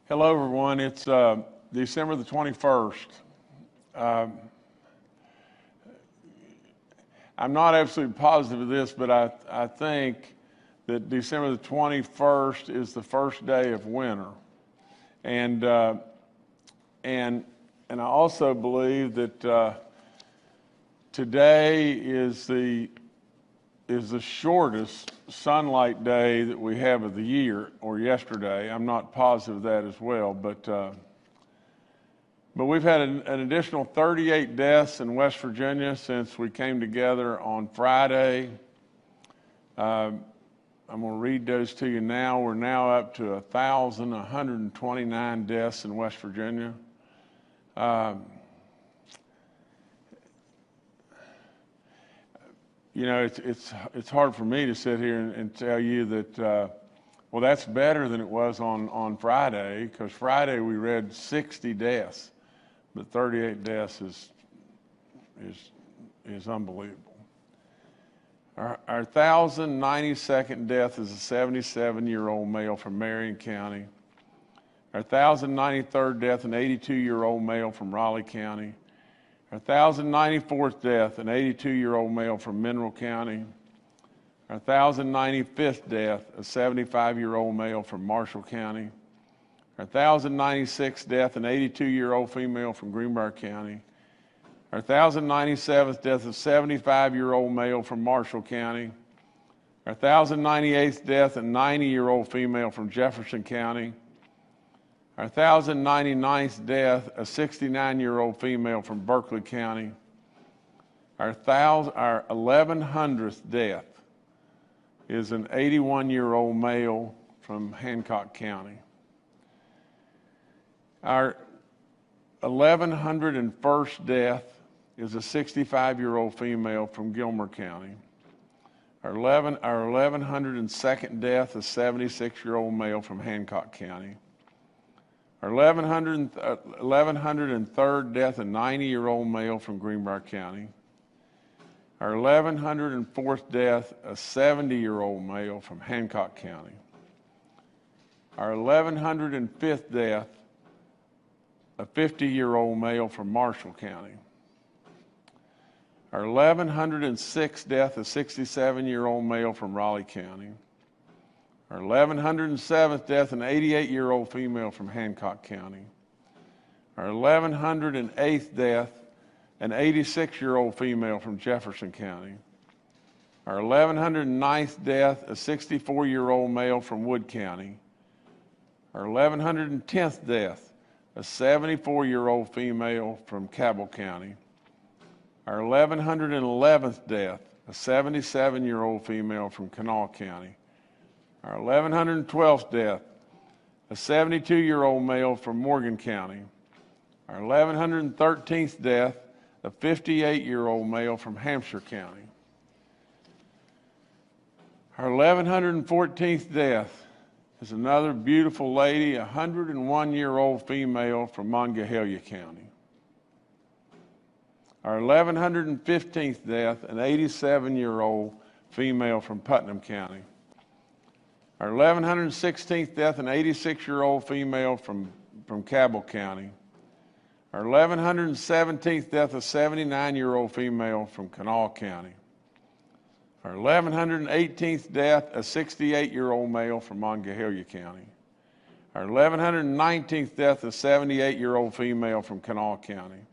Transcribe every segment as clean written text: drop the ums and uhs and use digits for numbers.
Hello, everyone. It's December the 21st. I'm not absolutely positive of this, but I think that December the 21st is the first day of winter. And I also believe that today is the shortest sunlight day that we have of the year, or yesterday. I'm not positive of that as well, but we've had an additional 38 deaths in West Virginia since we came together on Friday. I'm going to read those to you now. We're now up to 1,129 deaths in West Virginia. You know, it's hard for me to sit here and tell you that, well, that's better than it was on Friday, because Friday we read 60 deaths, but 38 deaths is unbelievable. Our 1,092nd death is a 77-year-old male from Marion County. Our 1,093rd death, an 82-year-old male from Raleigh County. Our 1,094th death, an 82-year-old male from Mineral County. Our 1,095th death, a 75-year-old male from Marshall County. Our 1,096th death, an 82-year-old female from Greenbrier County. Our 1,097th death, a 75-year-old male from Marshall County. Our 1,098th death, a 90-year-old female from Jefferson County. Our 1,099th death, a 69-year-old female from Berkeley County. Our 1,100th death is an 81-year-old male from Hancock County. Our 1,101st death is a 65-year-old female from Gilmer County. Our 1,102nd death, a 76-year-old male from Hancock County. Our 1,103rd death, a 90-year-old male from Greenbrier County. Our 1,104th death, a 70-year-old male from Hancock County. Our 1,105th death, a 50-year-old male from Marshall County. Our 1,106th death, a 67-year-old male from Raleigh County. Our 1,107th death, an 88-year-old female from Hancock County. Our 1,108th death, an 86-year-old female from Jefferson County. Our 1,109th death, a 64-year-old male from Wood County. Our 1,110th death, a 74-year-old female from Cabell County. Our 1,111th death, a 77-year-old female from Kanawha County. Our 1,112th death, a 72-year-old male from Morgan County. Our 1,113th death, a 58-year-old male from Hampshire County. Our 1,114th death is another beautiful lady, a 101-year-old female from Monongahela County. Our 1,115th death, an 87-year-old female from Putnam County. Our 1,116th death, an 86-year-old female from Cabell County. Our 1,117th death, a 79-year-old female from Kanawha County. Our 1,118th death, a 68-year-old male from Monongahela County. Our 1,119th death, a 78-year-old female from Kanawha County.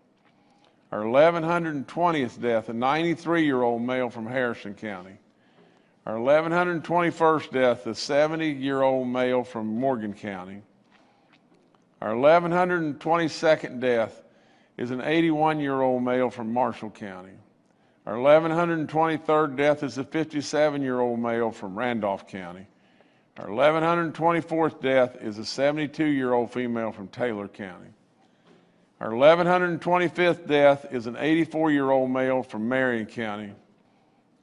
Our 1,120th death, a 93-year-old male from Harrison County. Our 1,121st death, a 70-year-old male from Morgan County. Our 1,122nd death is an 81-year-old male from Marshall County. Our 1,123rd death is a 57-year-old male from Randolph County. Our 1,124th death is a 72-year-old female from Taylor County. Our 1,125th death is an 84-year-old male from Marion County.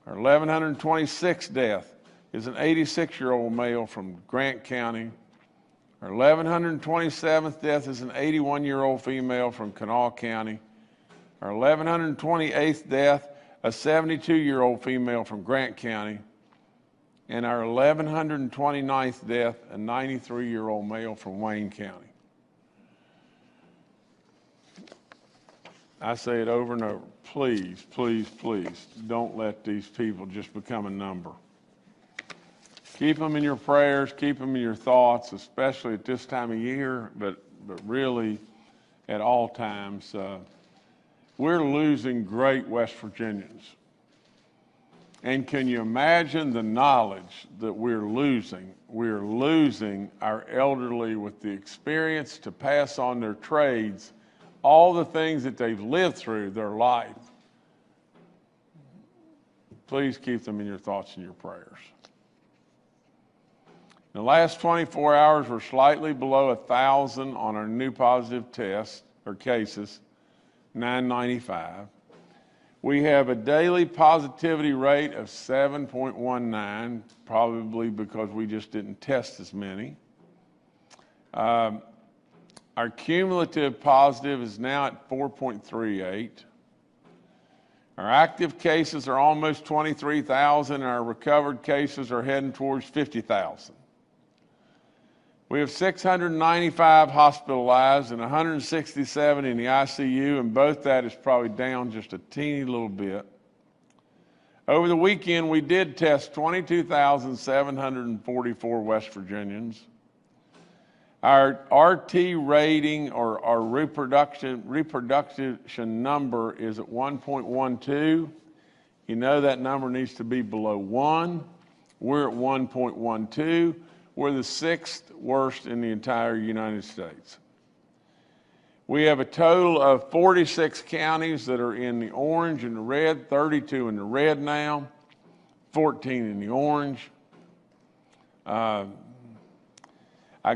Our 1,126th death is an 86-year-old male from Grant County. Our 1,127th death is an 81-year-old female from Kanawha County. Our 1,128th death, a 72-year-old female from Grant County. And our 1,129th death, a 93-year-old male from Wayne County. I say it over and over, please, please, please, don't let these people just become a number. Keep them in your prayers, keep them in your thoughts, especially at this time of year, but really at all times. We're losing great West Virginians. And can you imagine the knowledge that we're losing? We're losing our elderly with the experience to pass on their trades, all the things that they've lived through their life. Please keep them in your thoughts and your prayers. In the last 24 hours, we're slightly below 1,000 on our new positive tests or cases, 995. We have a daily positivity rate of 7.19, probably because we just didn't test as many. Our cumulative positive is now at 4.38. Our active cases are almost 23,000, and our recovered cases are heading towards 50,000. We have 695 hospitalized and 167 in the ICU, and both that is probably down just a teeny little bit. Over the weekend, we did test 22,744 West Virginians. Our RT rating, or our reproduction number, is at 1.12. You know that number needs to be below 1. We're at 1.12. We're the 6th worst in the entire United States. We have a total of 46 counties that are in the orange and the red, 32 in the red now, 14 in the orange. I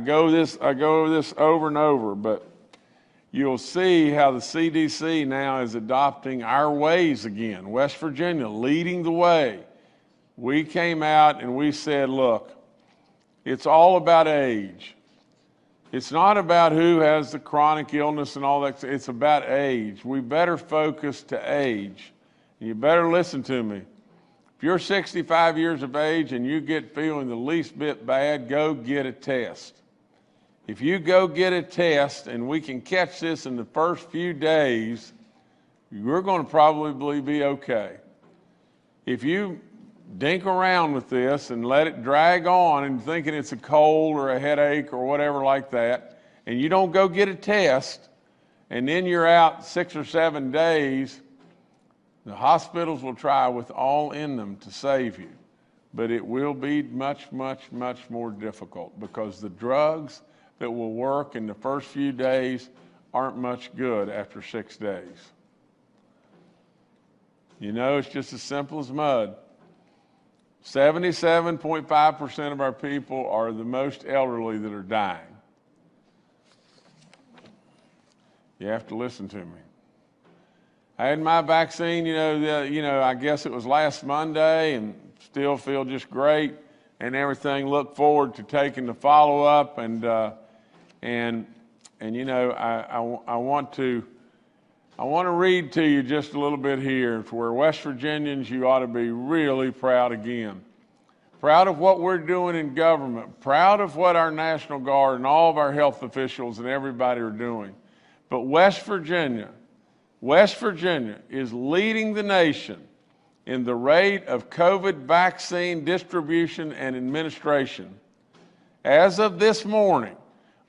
go over this over and over, but you'll see how the CDC now is adopting our ways again. West Virginia leading the way. We came out and we said, look, it's all about age. It's not about who has the chronic illness and all that. It's about age. We better focus to age. You better listen to me. If you're 65 years of age and you get feeling the least bit bad, go get a test. If you go get a test and we can catch this in the first few days, you're going to probably be okay. If you dink around with this and let it drag on and thinking it's a cold or a headache or whatever like that, and you don't go get a test, and then you're out 6 or 7 days, the hospitals will try with all in them to save you. But it will be much, much, much more difficult because the drugs that will work in the first few days aren't much good after 6 days. You know, it's just as simple as mud. 77.5% of our people are the most elderly that are dying. You have to listen to me. I had my vaccine, I guess it was last Monday, and still feel just great and everything. Look forward to taking the follow-up, I want to read to you just a little bit here where West Virginians, you ought to be really proud again. Proud of what we're doing in government, proud of what our National Guard and all of our health officials and everybody are doing. But West Virginia is leading the nation in the rate of COVID vaccine distribution and administration. As of this morning,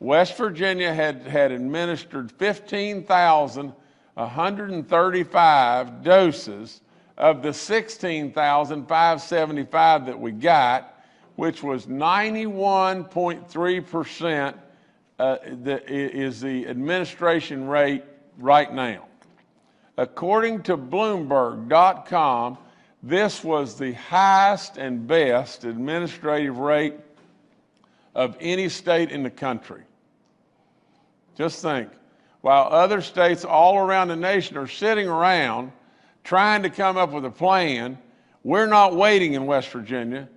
West Virginia had administered 15,135 doses of the 16,575 that we got, which was 91.3% is the administration rate right now. According to Bloomberg.com, this was the highest and best administrative rate of any state in the country. Just think, while other states all around the nation are sitting around trying to come up with a plan, we're not waiting in West Virginia.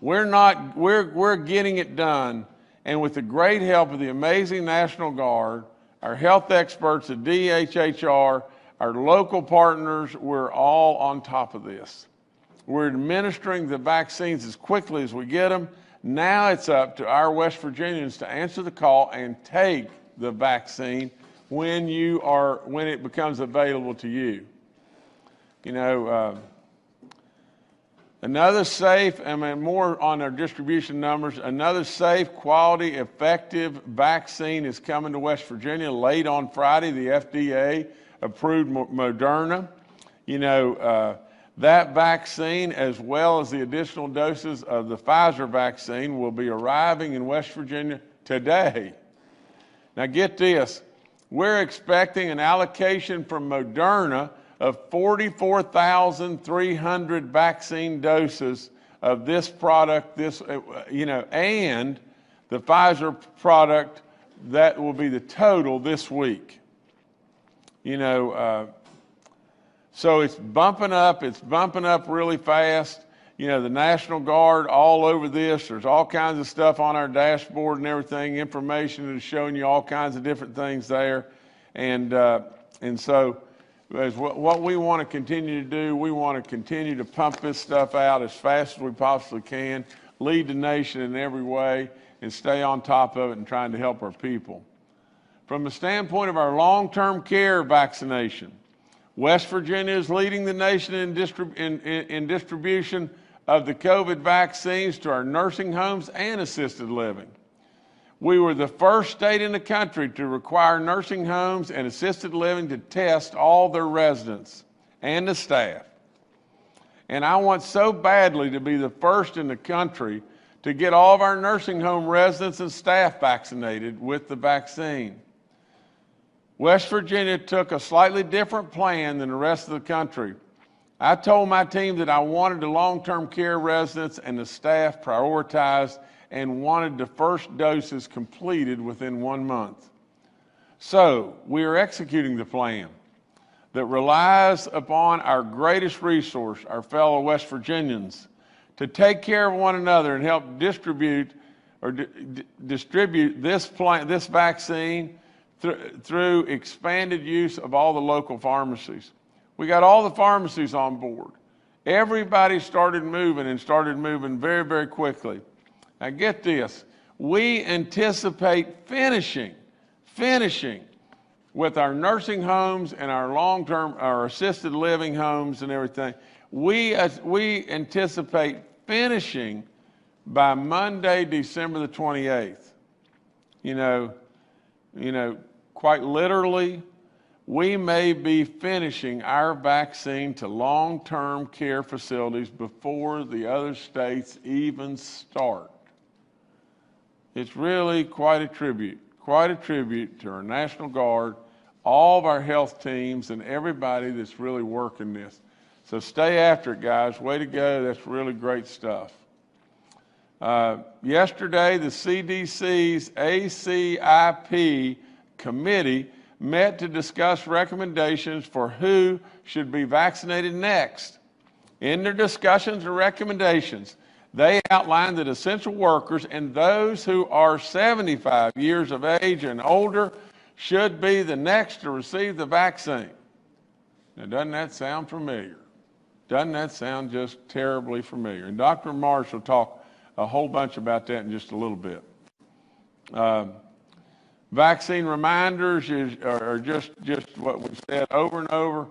We're getting it done. And with the great help of the amazing National Guard, our health experts at DHHR, our local partners, we're all on top of this. We're administering the vaccines as quickly as we get them. Now it's up to our West Virginians to answer the call and take the vaccine when it becomes available to you. You know, another safe, more on our distribution numbers, another safe, quality, effective vaccine is coming to West Virginia late on Friday. The FDA approved Moderna. You know, that vaccine, as well as the additional doses of the Pfizer vaccine, will be arriving in West Virginia today. Now get this, we're expecting an allocation from Moderna of 44,300 vaccine doses of this product, and the Pfizer product, that will be the total this week. So it's bumping up really fast. You know, the National Guard all over this. There's all kinds of stuff on our dashboard and everything, information is showing you all kinds of different things there. And so as what we want to continue to do, we want to continue to pump this stuff out as fast as we possibly can, lead the nation in every way, and stay on top of it and trying to help our people. From the standpoint of our long-term care vaccination, West Virginia is leading the nation in distribution of the COVID vaccines to our nursing homes and assisted living. We were the first state in the country to require nursing homes and assisted living to test all their residents and the staff. And I want so badly to be the first in the country to get all of our nursing home residents and staff vaccinated with the vaccine. West Virginia took a slightly different plan than the rest of the country. I told my team that I wanted the long-term care residents and the staff prioritized and wanted the first doses completed within 1 month. So we are executing the plan that relies upon our greatest resource, our fellow West Virginians, to take care of one another and help distribute this vaccine through expanded use of all the local pharmacies. We got all the pharmacies on board. Everybody started moving very, very quickly. Now get this, we anticipate finishing with our nursing homes and our assisted living homes and everything. We anticipate finishing by Monday, December the 28th. You know, quite literally, we may be finishing our vaccine to long-term care facilities before the other states even start. It's really quite a tribute to our National Guard, all of our health teams, and everybody that's really working this. So stay after it, guys. Way to go. That's really great stuff. Yesterday, the CDC's ACIP committee met to discuss recommendations for who should be vaccinated next. In their discussions and recommendations, they outlined that essential workers and those who are 75 years of age and older should be the next to receive the vaccine. Now, doesn't that sound familiar? Doesn't that sound just terribly familiar? And Dr. Marsh will talk a whole bunch about that in just a little bit. Vaccine reminders are just what we said over and over.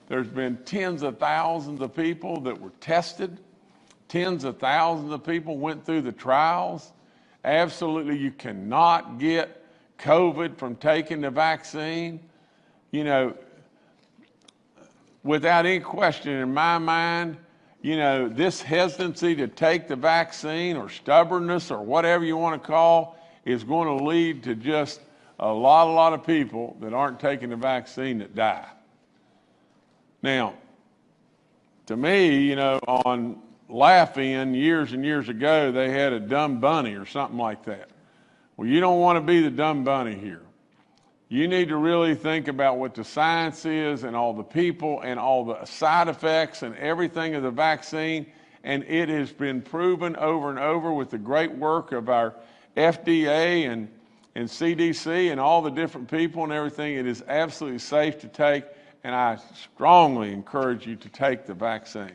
There's been tens of thousands of people that were tested. Tens of thousands of people went through the trials. Absolutely, you cannot get COVID from taking the vaccine. You know, without any question in my mind, you know, this hesitancy to take the vaccine or stubbornness or whatever you want to call is going to lead to just a lot of people that aren't taking the vaccine that die. Now, to me, you know, on Laugh-In years and years ago, they had a dumb bunny or something like that. Well, you don't want to be the dumb bunny here. You need to really think about what the science is and all the people and all the side effects and everything of the vaccine. And it has been proven over and over with the great work of our FDA and CDC and all the different people and everything. It is absolutely safe to take, and I strongly encourage you to take the vaccine.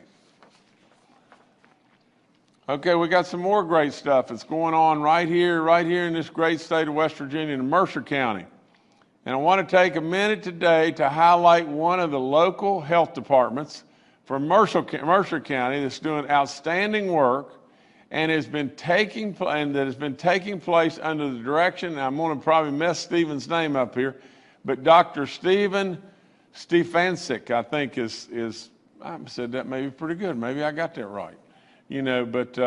Okay, we got some more great stuff that's going on right here in this great state of West Virginia in Mercer County. And I want to take a minute today to highlight one of the local health departments from Mercer County that's doing outstanding work and that has been taking place under the direction, I'm going to probably mess Stephen's name up here, but Dr. Stephen Stefanczyk, I think I said that maybe pretty good. Maybe I got that right. But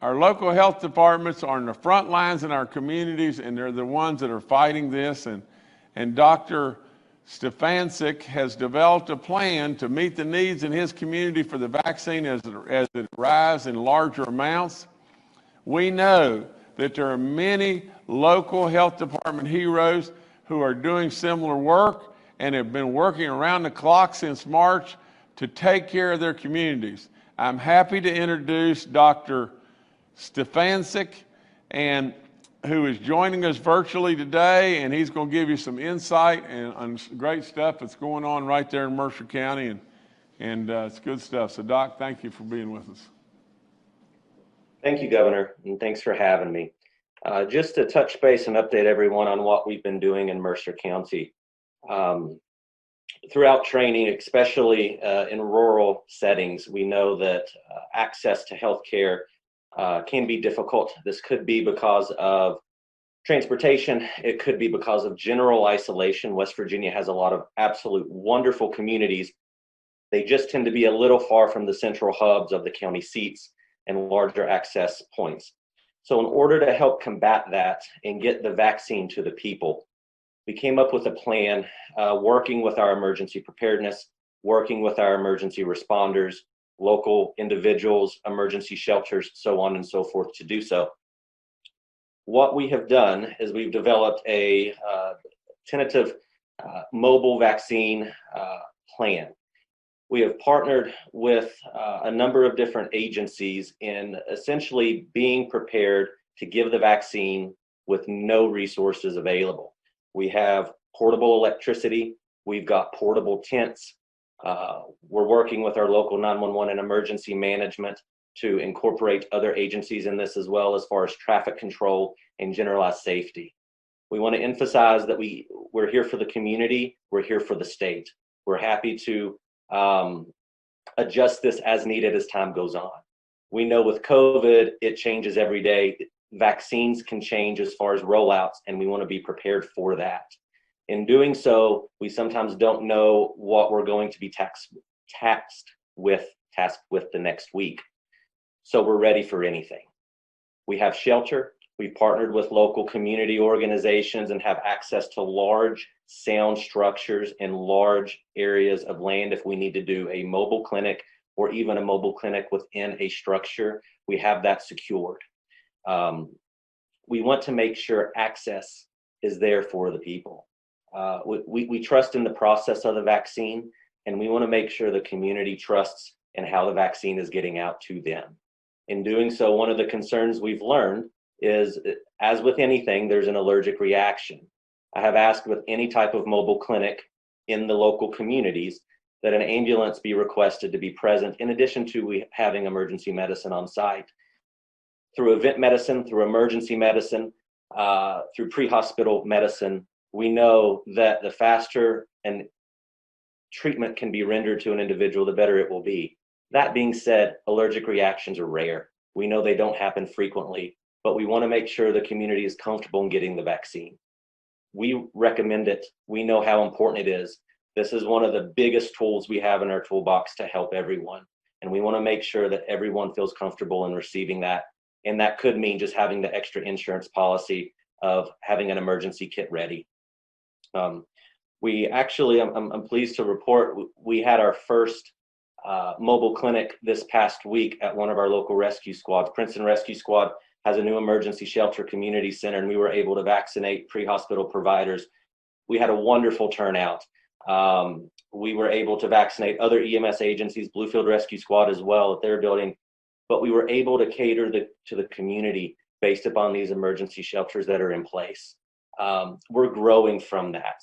our local health departments are in the front lines in our communities, and they're the ones that are fighting this. And Dr. Stefanczyk has developed a plan to meet the needs in his community for the vaccine as it arrives in larger amounts. We know that there are many local health department heroes who are doing similar work and have been working around the clock since March to take care of their communities. I'm happy to introduce Dr. Stefanczyk, and who is joining us virtually today, and he's going to give you some insight on great stuff that's going on right there in Mercer County, and it's good stuff. So, Doc, thank you for being with us. Thank you, Governor, and thanks for having me. Just to touch base and update everyone on what we've been doing in Mercer County. Throughout training, especially in rural settings, we know that access to healthcare can be difficult. This could be because of transportation. It could be because of general isolation. West Virginia has a lot of absolute wonderful communities. They just tend to be a little far from the central hubs of the county seats and larger access points. So in order to help combat that and get the vaccine to the people, we came up with a plan, working with our emergency preparedness, working with our emergency responders, local individuals, emergency shelters, so on and so forth to do so. What we have done is we've developed a tentative mobile vaccine plan. We have partnered with a number of different agencies in essentially being prepared to give the vaccine with no resources available. We have portable electricity, we've got portable tents. We're working with our local 911 and emergency management to incorporate other agencies in this as far as traffic control and generalized safety. We want to emphasize that we're here for the community, we're here for the state. We're happy to adjust this as needed as time goes on. We know with COVID, it changes every day. Vaccines can change as far as rollouts, and we want to be prepared for that. In doing so, we sometimes don't know what we're going to be tasked with the next week. So we're ready for anything. We have shelter. We've partnered with local community organizations and have access to large sound structures in large areas of land. If we need to do a mobile clinic or even a mobile clinic within a structure, we have that secured. We want to make sure access is there for the people. We trust in the process of the vaccine, and we want to make sure the community trusts in how the vaccine is getting out to them. In doing so, one of the concerns we've learned is, as with anything, there's an allergic reaction. I have asked with any type of mobile clinic in the local communities that an ambulance be requested to be present, in addition to having emergency medicine on site. Through event medicine, through emergency medicine, through pre-hospital medicine, we know that the faster and treatment can be rendered to an individual, the better it will be. That being said, allergic reactions are rare. We know they don't happen frequently, but we want to make sure the community is comfortable in getting the vaccine. We recommend it. We know how important it is. This is one of the biggest tools we have in our toolbox to help everyone. And we want to make sure that everyone feels comfortable in receiving that. And that could mean just having the extra insurance policy of having an emergency kit ready. We actually, I'm pleased to report, we had our first mobile clinic this past week at one of our local rescue squads. Princeton Rescue Squad has a new emergency shelter community center, and we were able to vaccinate pre-hospital providers. We had a wonderful turnout. We were able to vaccinate other EMS agencies, Bluefield Rescue Squad as well at their building, but we were able to cater to the community based upon these emergency shelters that are in place. We're growing from that.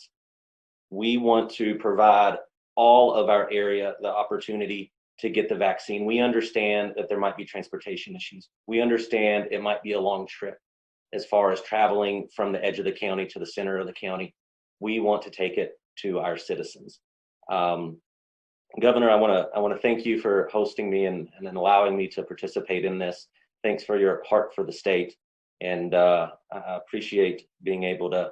We want to provide all of our area the opportunity to get the vaccine. We understand that there might be transportation issues. We understand it might be a long trip as far as traveling from the edge of the county to the center of the county. we want to take it to our citizens. Governor, I want to thank you for hosting me and allowing me to participate in this. Thanks for your heart for the state, and I appreciate being able to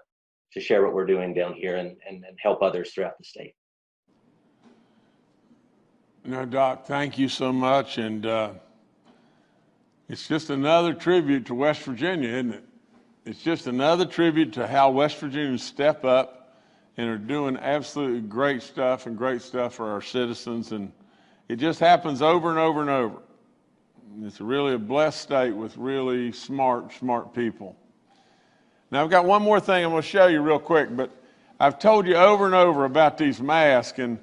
share what we're doing down here and help others throughout the state. No, Doc, thank you so much, and it's just another tribute to West Virginia, isn't it? It's just another tribute to how West Virginians step up and are doing absolutely great stuff for our citizens, and it just happens over and over and over. It's really a blessed state with really smart people. Now, I've got one more thing I'm going to show you real quick, but I've told you over and over about these masks and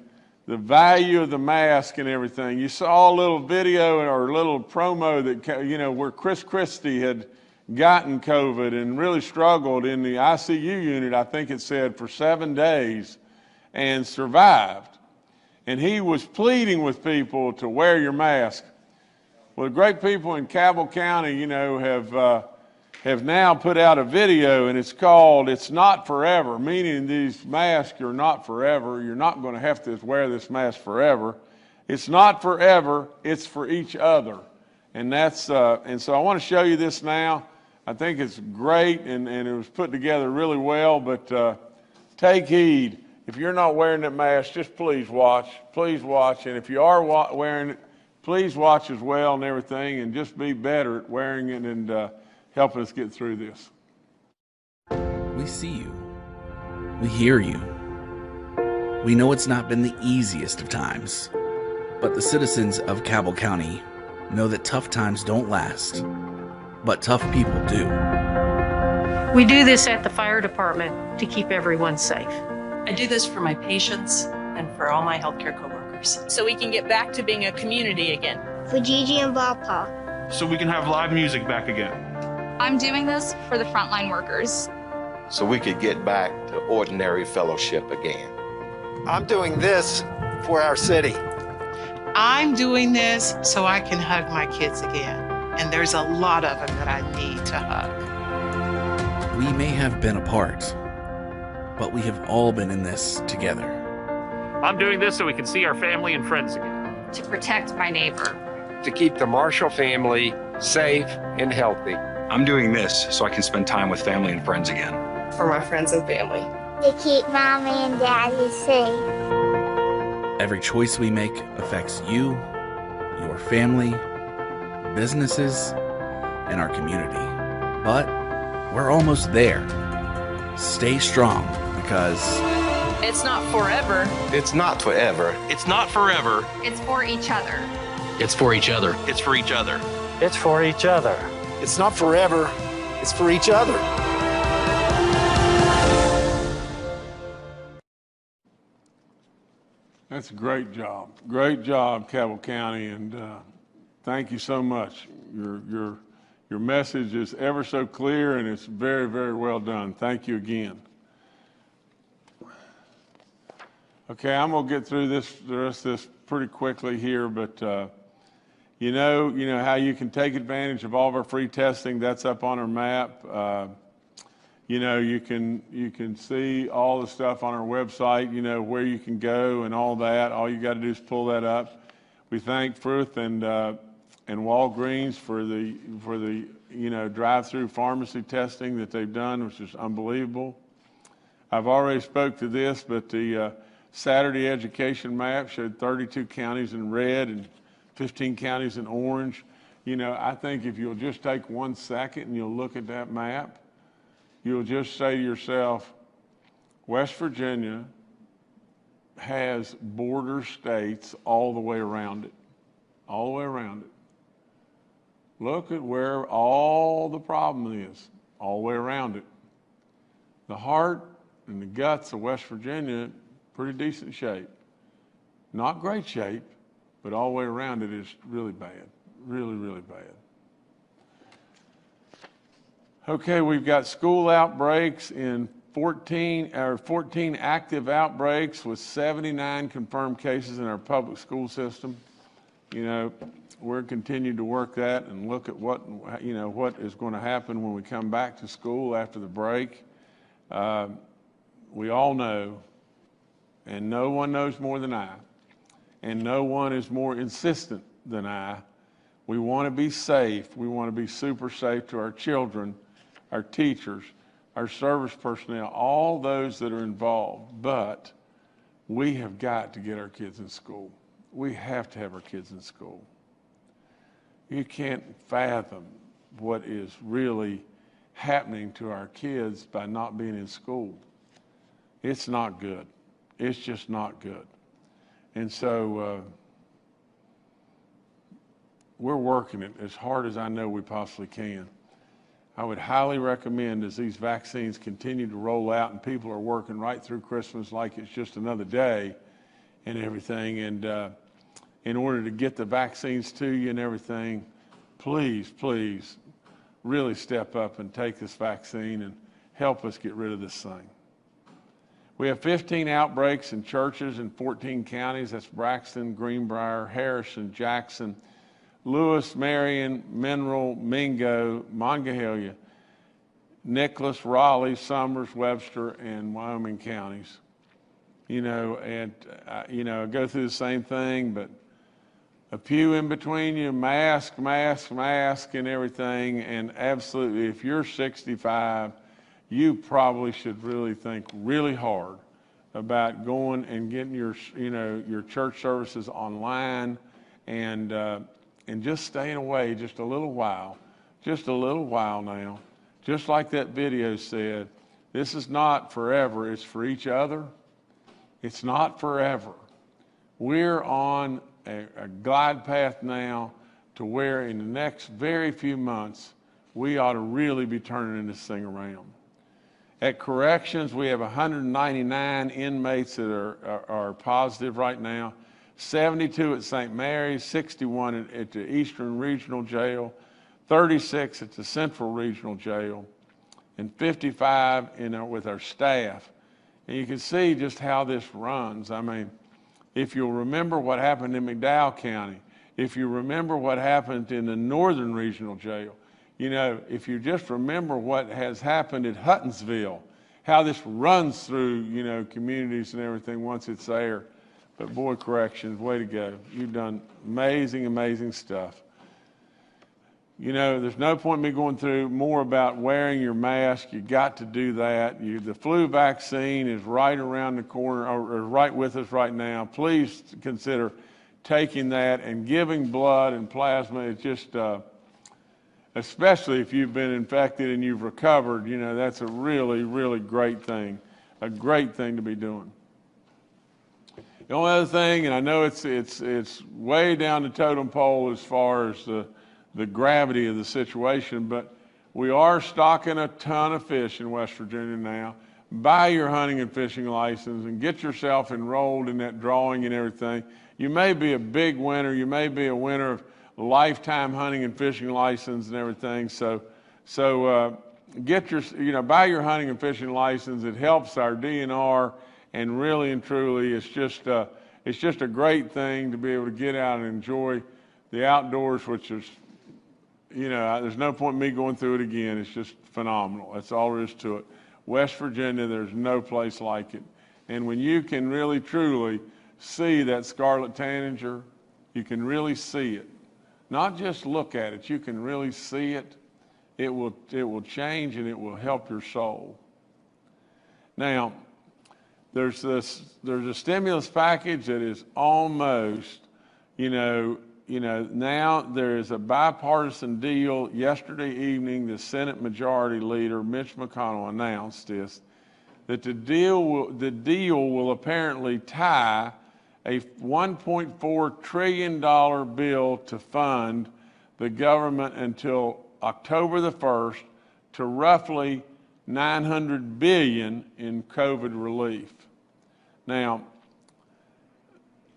the value of the mask and everything. You saw a little video or a little promo that, where Chris Christie had gotten COVID and really struggled in the ICU unit, I think it said, for 7 days and survived. And he was pleading with people to wear your mask. Well, the great people in Cabell County, have now put out a video, and it's called "It's Not Forever," meaning these masks are not forever. You're not going to have to wear this mask forever. It's not forever, it's for each other. And so I want to show you this now. I think it's great, and it was put together really well, but take heed. If you're not wearing that mask, just please watch, and if you are wearing it, please watch as well and everything, and just be better at wearing it and helping us get through this. We see you. We hear you. We know it's not been the easiest of times, but the citizens of Cabell County know that tough times don't last, but tough people do. We do this at the fire department to keep everyone safe. I do this for my patients and for all my healthcare coworkers. So we can get back to being a community again. For Gigi and Papa. So we can have live music back again. I'm doing this for the frontline workers. So we could get back to ordinary fellowship again. I'm doing this for our city. I'm doing this so I can hug my kids again. And there's a lot of them that I need to hug. We may have been apart, but we have all been in this together. I'm doing this so we can see our family and friends again. To protect my neighbor. To keep the Marshall family safe and healthy. I'm doing this so I can spend time with family and friends again. For my friends and family. To keep Mommy and Daddy safe. Every choice we make affects you, your family, businesses, and our community. But we're almost there. Stay strong, because it's not forever. It's not forever. It's not forever. It's for each other. It's for each other. It's for each other. It's for each other. It's not forever. It's for each other. That's a great job. Great job, Cabell County, and thank you so much. Your message is ever so clear, and it's very, very well done. Thank you again. Okay, I'm gonna get through the rest of this pretty quickly here, but you know how you can take advantage of all of our free testing. That's up on our map. You can see all the stuff on our website, where you can go and all that. All you got to do is pull that up. We thank Fruth and Walgreens for the drive-through pharmacy testing that they've done, which is unbelievable. I've already spoke to this, but the Saturday education map showed 32 counties in red and 15 counties in orange. I think if you'll just take 1 second and you'll look at that map, you'll just say to yourself, West Virginia has border states all the way around it. All the way around it. Look at where all the problem is, all the way around it. The heart and the guts of West Virginia, pretty decent shape. Not great shape, but all the way around it is really bad, really, really bad. Okay, we've got school outbreaks in 14 active outbreaks with 79 confirmed cases in our public school system. We're continuing to work that and look at what is going to happen when we come back to school after the break. we all know, and no one knows more than I, and no one is more insistent than I, we want to be safe. We want to be super safe to our children, our teachers, our service personnel, all those that are involved. But we have got to get our kids in school. We have to have our kids in school. You can't fathom what is really happening to our kids by not being in school. It's not good. It's just not good. And so we're working it as hard as I know we possibly can. I would highly recommend, as these vaccines continue to roll out and people are working right through Christmas like it's just another day and everything, and in order to get the vaccines to you and everything, please, please, really step up and take this vaccine and help us get rid of this thing. We have 15 outbreaks in churches in 14 counties. That's Braxton, Greenbrier, Harrison, Jackson, Lewis, Marion, Mineral, Mingo, Monongahela, Nicholas, Raleigh, Summers, Webster, and Wyoming counties. You know, and, I go through the same thing, but a pew in between you, mask, mask, mask, and everything. And absolutely, if you're 65, you probably should really think really hard about going and getting your church services online and just staying away just a little while now. Just like that video said, this is not forever, it's for each other. It's not forever. We're on a glide path now to where in the next very few months, we ought to really be turning this thing around. At corrections, we have 199 inmates that are positive right now, 72 at St. Mary's, 61 at the Eastern Regional Jail, 36 at the Central Regional Jail, and 55 with our staff. And you can see just how this runs. I mean, if you'll remember what happened in McDowell County, if you remember what happened in the Northern Regional Jail, if you just remember what has happened at Huttonsville, how this runs through, communities and everything once it's there. But boy, corrections, way to go. You've done amazing, amazing stuff. There's no point in me going through more about wearing your mask. You got to do that. The flu vaccine is right around the corner, or right with us right now. Please consider taking that and giving blood and plasma. It's just, especially if you've been infected and you've recovered, that's a really, really great thing to be doing. The only other thing, and I know it's way down the totem pole as far as the gravity of the situation, but we are stocking a ton of fish in West Virginia now. Buy your hunting and fishing license and get yourself enrolled in that drawing and everything. You may be a big winner. You may be a winner of a lifetime hunting and fishing license and everything. So get buy your hunting and fishing license. It helps our DNR, and really and truly, it's just a great thing to be able to get out and enjoy the outdoors, which is, there's no point in me going through it again. It's just phenomenal. That's all there is to it. West Virginia, there's no place like it. And when you can really, truly see that scarlet tanager, you can really see it. Not just look at it, you can really see it. It will change and it will help your soul. Now, there's a stimulus package that is almost, now there is a bipartisan deal. Yesterday evening, the Senate Majority Leader, Mitch McConnell, announced that the deal will apparently tie a $1.4 trillion bill to fund the government until October the 1st to roughly $900 billion in COVID relief. Now,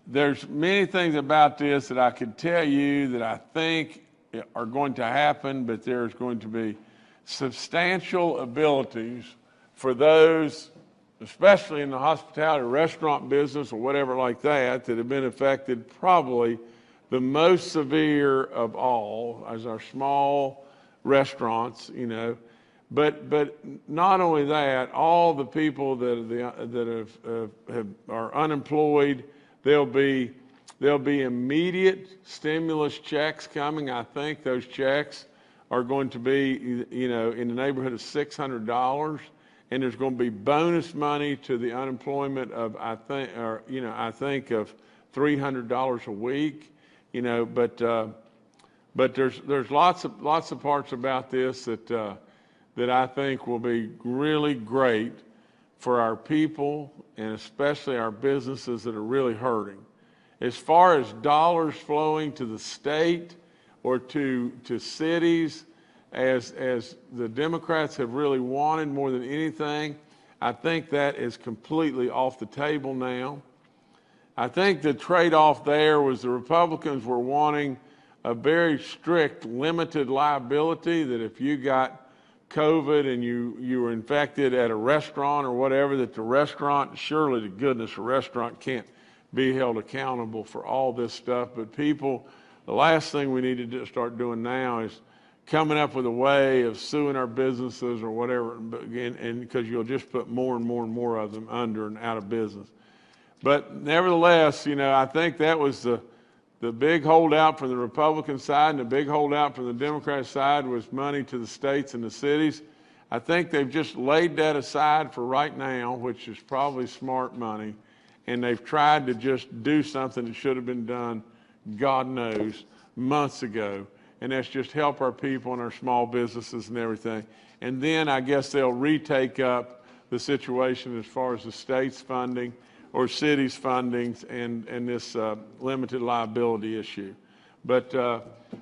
there's many things about this that I could tell you that I think are going to happen, but there's going to be substantial abilities for those, especially in the hospitality restaurant business or whatever like that have been affected probably the most severe of all, as our small restaurants, But not only that, all the people that are unemployed, there'll be immediate stimulus checks coming. I think those checks are going to be, in the neighborhood of $600, and there's going to be bonus money to the unemployment of I think of $300 a week. But there's lots of parts about this that I think will be really great for our people and especially our businesses that are really hurting. As far as dollars flowing to the state or to cities, as the Democrats have really wanted more than anything, I think that is completely off the table now. I think the trade-off there was the Republicans were wanting a very strict, limited liability, that if you got COVID and you were infected at a restaurant or whatever, that the restaurant, surely to goodness, a restaurant can't be held accountable for all this stuff. But people, the last thing we need to start doing now is coming up with a way of suing our businesses or whatever, and because you'll just put more and more and more of them under and out of business. But nevertheless, I think that was the big holdout from the Republican side, and the big holdout from the Democrat side was money to the states and the cities. I think they've just laid that aside for right now, which is probably smart money, and they've tried to just do something that should have been done, God knows, months ago, and that's just help our people and our small businesses and everything. And then I guess they'll retake up the situation as far as the state's funding or cities' fundings and this limited liability issue. But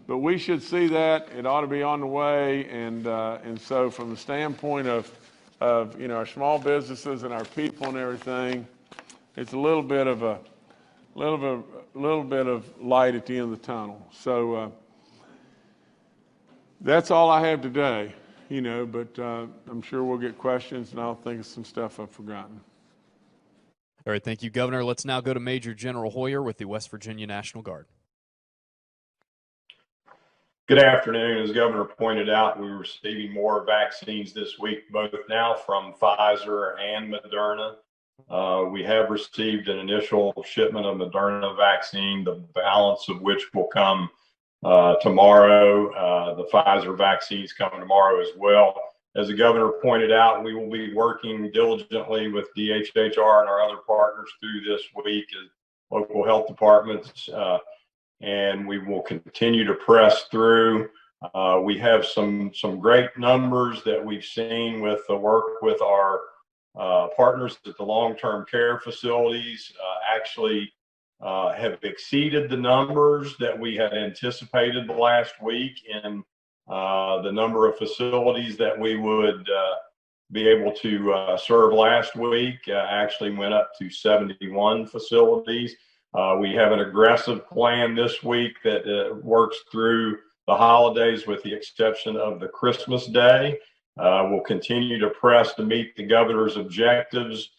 we should see that. It ought to be on the way. And so from the standpoint of our small businesses and our people and everything, it's a little bit of light at the end of the tunnel. So that's all I have today, but I'm sure we'll get questions, and I'll think of some stuff I've forgotten. All right, thank you, Governor. Let's now go to Major General Hoyer with the West Virginia National Guard. Good afternoon. As Governor pointed out, we're receiving more vaccines this week, both now from Pfizer and Moderna. We have received an initial shipment of Moderna vaccine, the balance of which will come tomorrow. The Pfizer vaccine is coming tomorrow as well. As the governor pointed out, we will be working diligently with DHHR and our other partners through this week as local health departments, and we will continue to press through. We have some great numbers that we've seen with the work with our partners at the long-term care facilities. Actually have exceeded the numbers that we had anticipated the last week in the number of facilities that we would be able to serve last week. Actually went up to 71 facilities. We have an aggressive plan this week that works through the holidays with the exception of the Christmas day. We'll continue to press to meet the governor's objectives.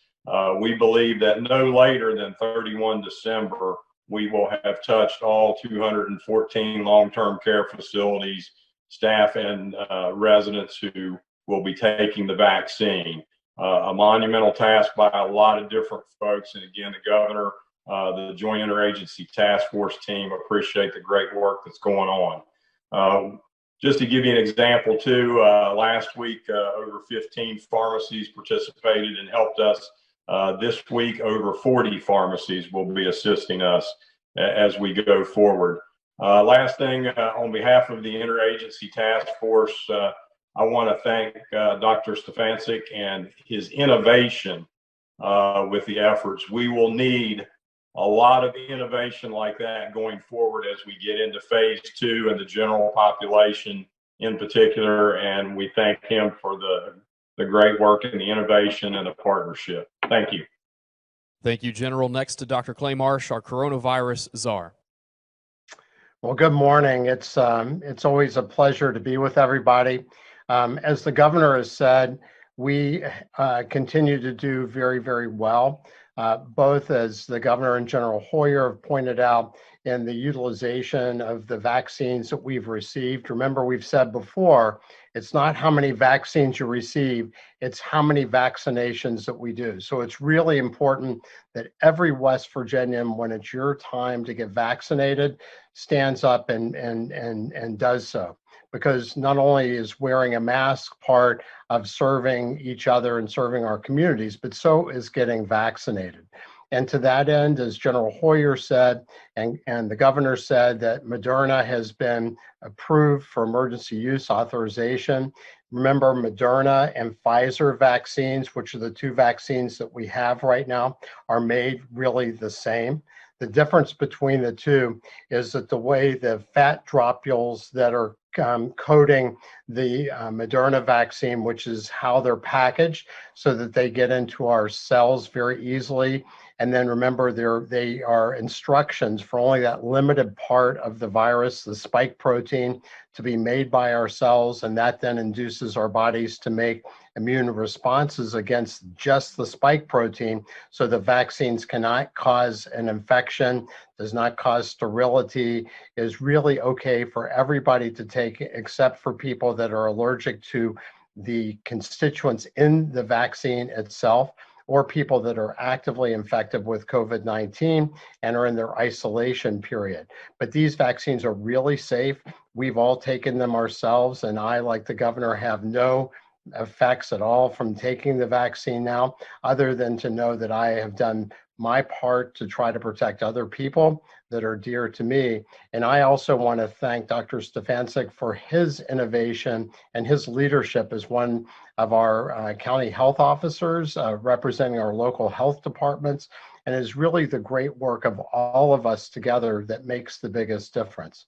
We believe that no later than 31 December, we will have touched all 214 long-term care facilities, staff and residents who will be taking the vaccine. A monumental task by a lot of different folks. And again, the governor, the Joint Interagency Task Force team appreciate the great work that's going on. Just to give you an example too, last week, over 15 pharmacies participated and helped us. This week, over 40 pharmacies will be assisting us as we go forward. Last thing, on behalf of the Interagency Task Force, I want to thank Dr. Stefancic and his innovation with the efforts. We will need a lot of innovation like that going forward as we get into phase 2 and the general population in particular. And we thank him for the great work and the innovation and the partnership. Thank you. Thank you, General. Next to Dr. Clay Marsh, our coronavirus czar. Well, good morning. It's always a pleasure to be with everybody. As the governor has said, we continue to do very, very well. Both, as the governor and General Hoyer have pointed out, in the utilization of the vaccines that we've received. Remember, we've said before, it's not how many vaccines you receive, it's how many vaccinations that we do. So it's really important that every West Virginian, when it's your time to get vaccinated, stands up and does so. Because not only is wearing a mask part of serving each other and serving our communities, but so is getting vaccinated. And to that end, as General Hoyer said, and the governor said, that Moderna has been approved for emergency use authorization. Remember, Moderna and Pfizer vaccines, which are the two vaccines that we have right now, are made really the same. The difference between the two is that the way the fat dropules that are coating the Moderna vaccine, which is how they're packaged so that they get into our cells very easily. And then remember, they are instructions for only that limited part of the virus, the spike protein, to be made by our cells, and that then induces our bodies to make immune responses against just the spike protein, so the vaccines cannot cause an infection, does not cause sterility, is really okay for everybody to take, except for people that are allergic to the constituents in the vaccine itself, or people that are actively infected with COVID-19 and are in their isolation period. But these vaccines are really safe. We've all taken them ourselves, and I, like the governor, have no effects at all from taking the vaccine now, other than to know that I have done my part to try to protect other people that are dear to me. And I also want to thank Dr. Stefanczyk for his innovation and his leadership as one of our county health officers representing our local health departments, and is really the great work of all of us together that makes the biggest difference.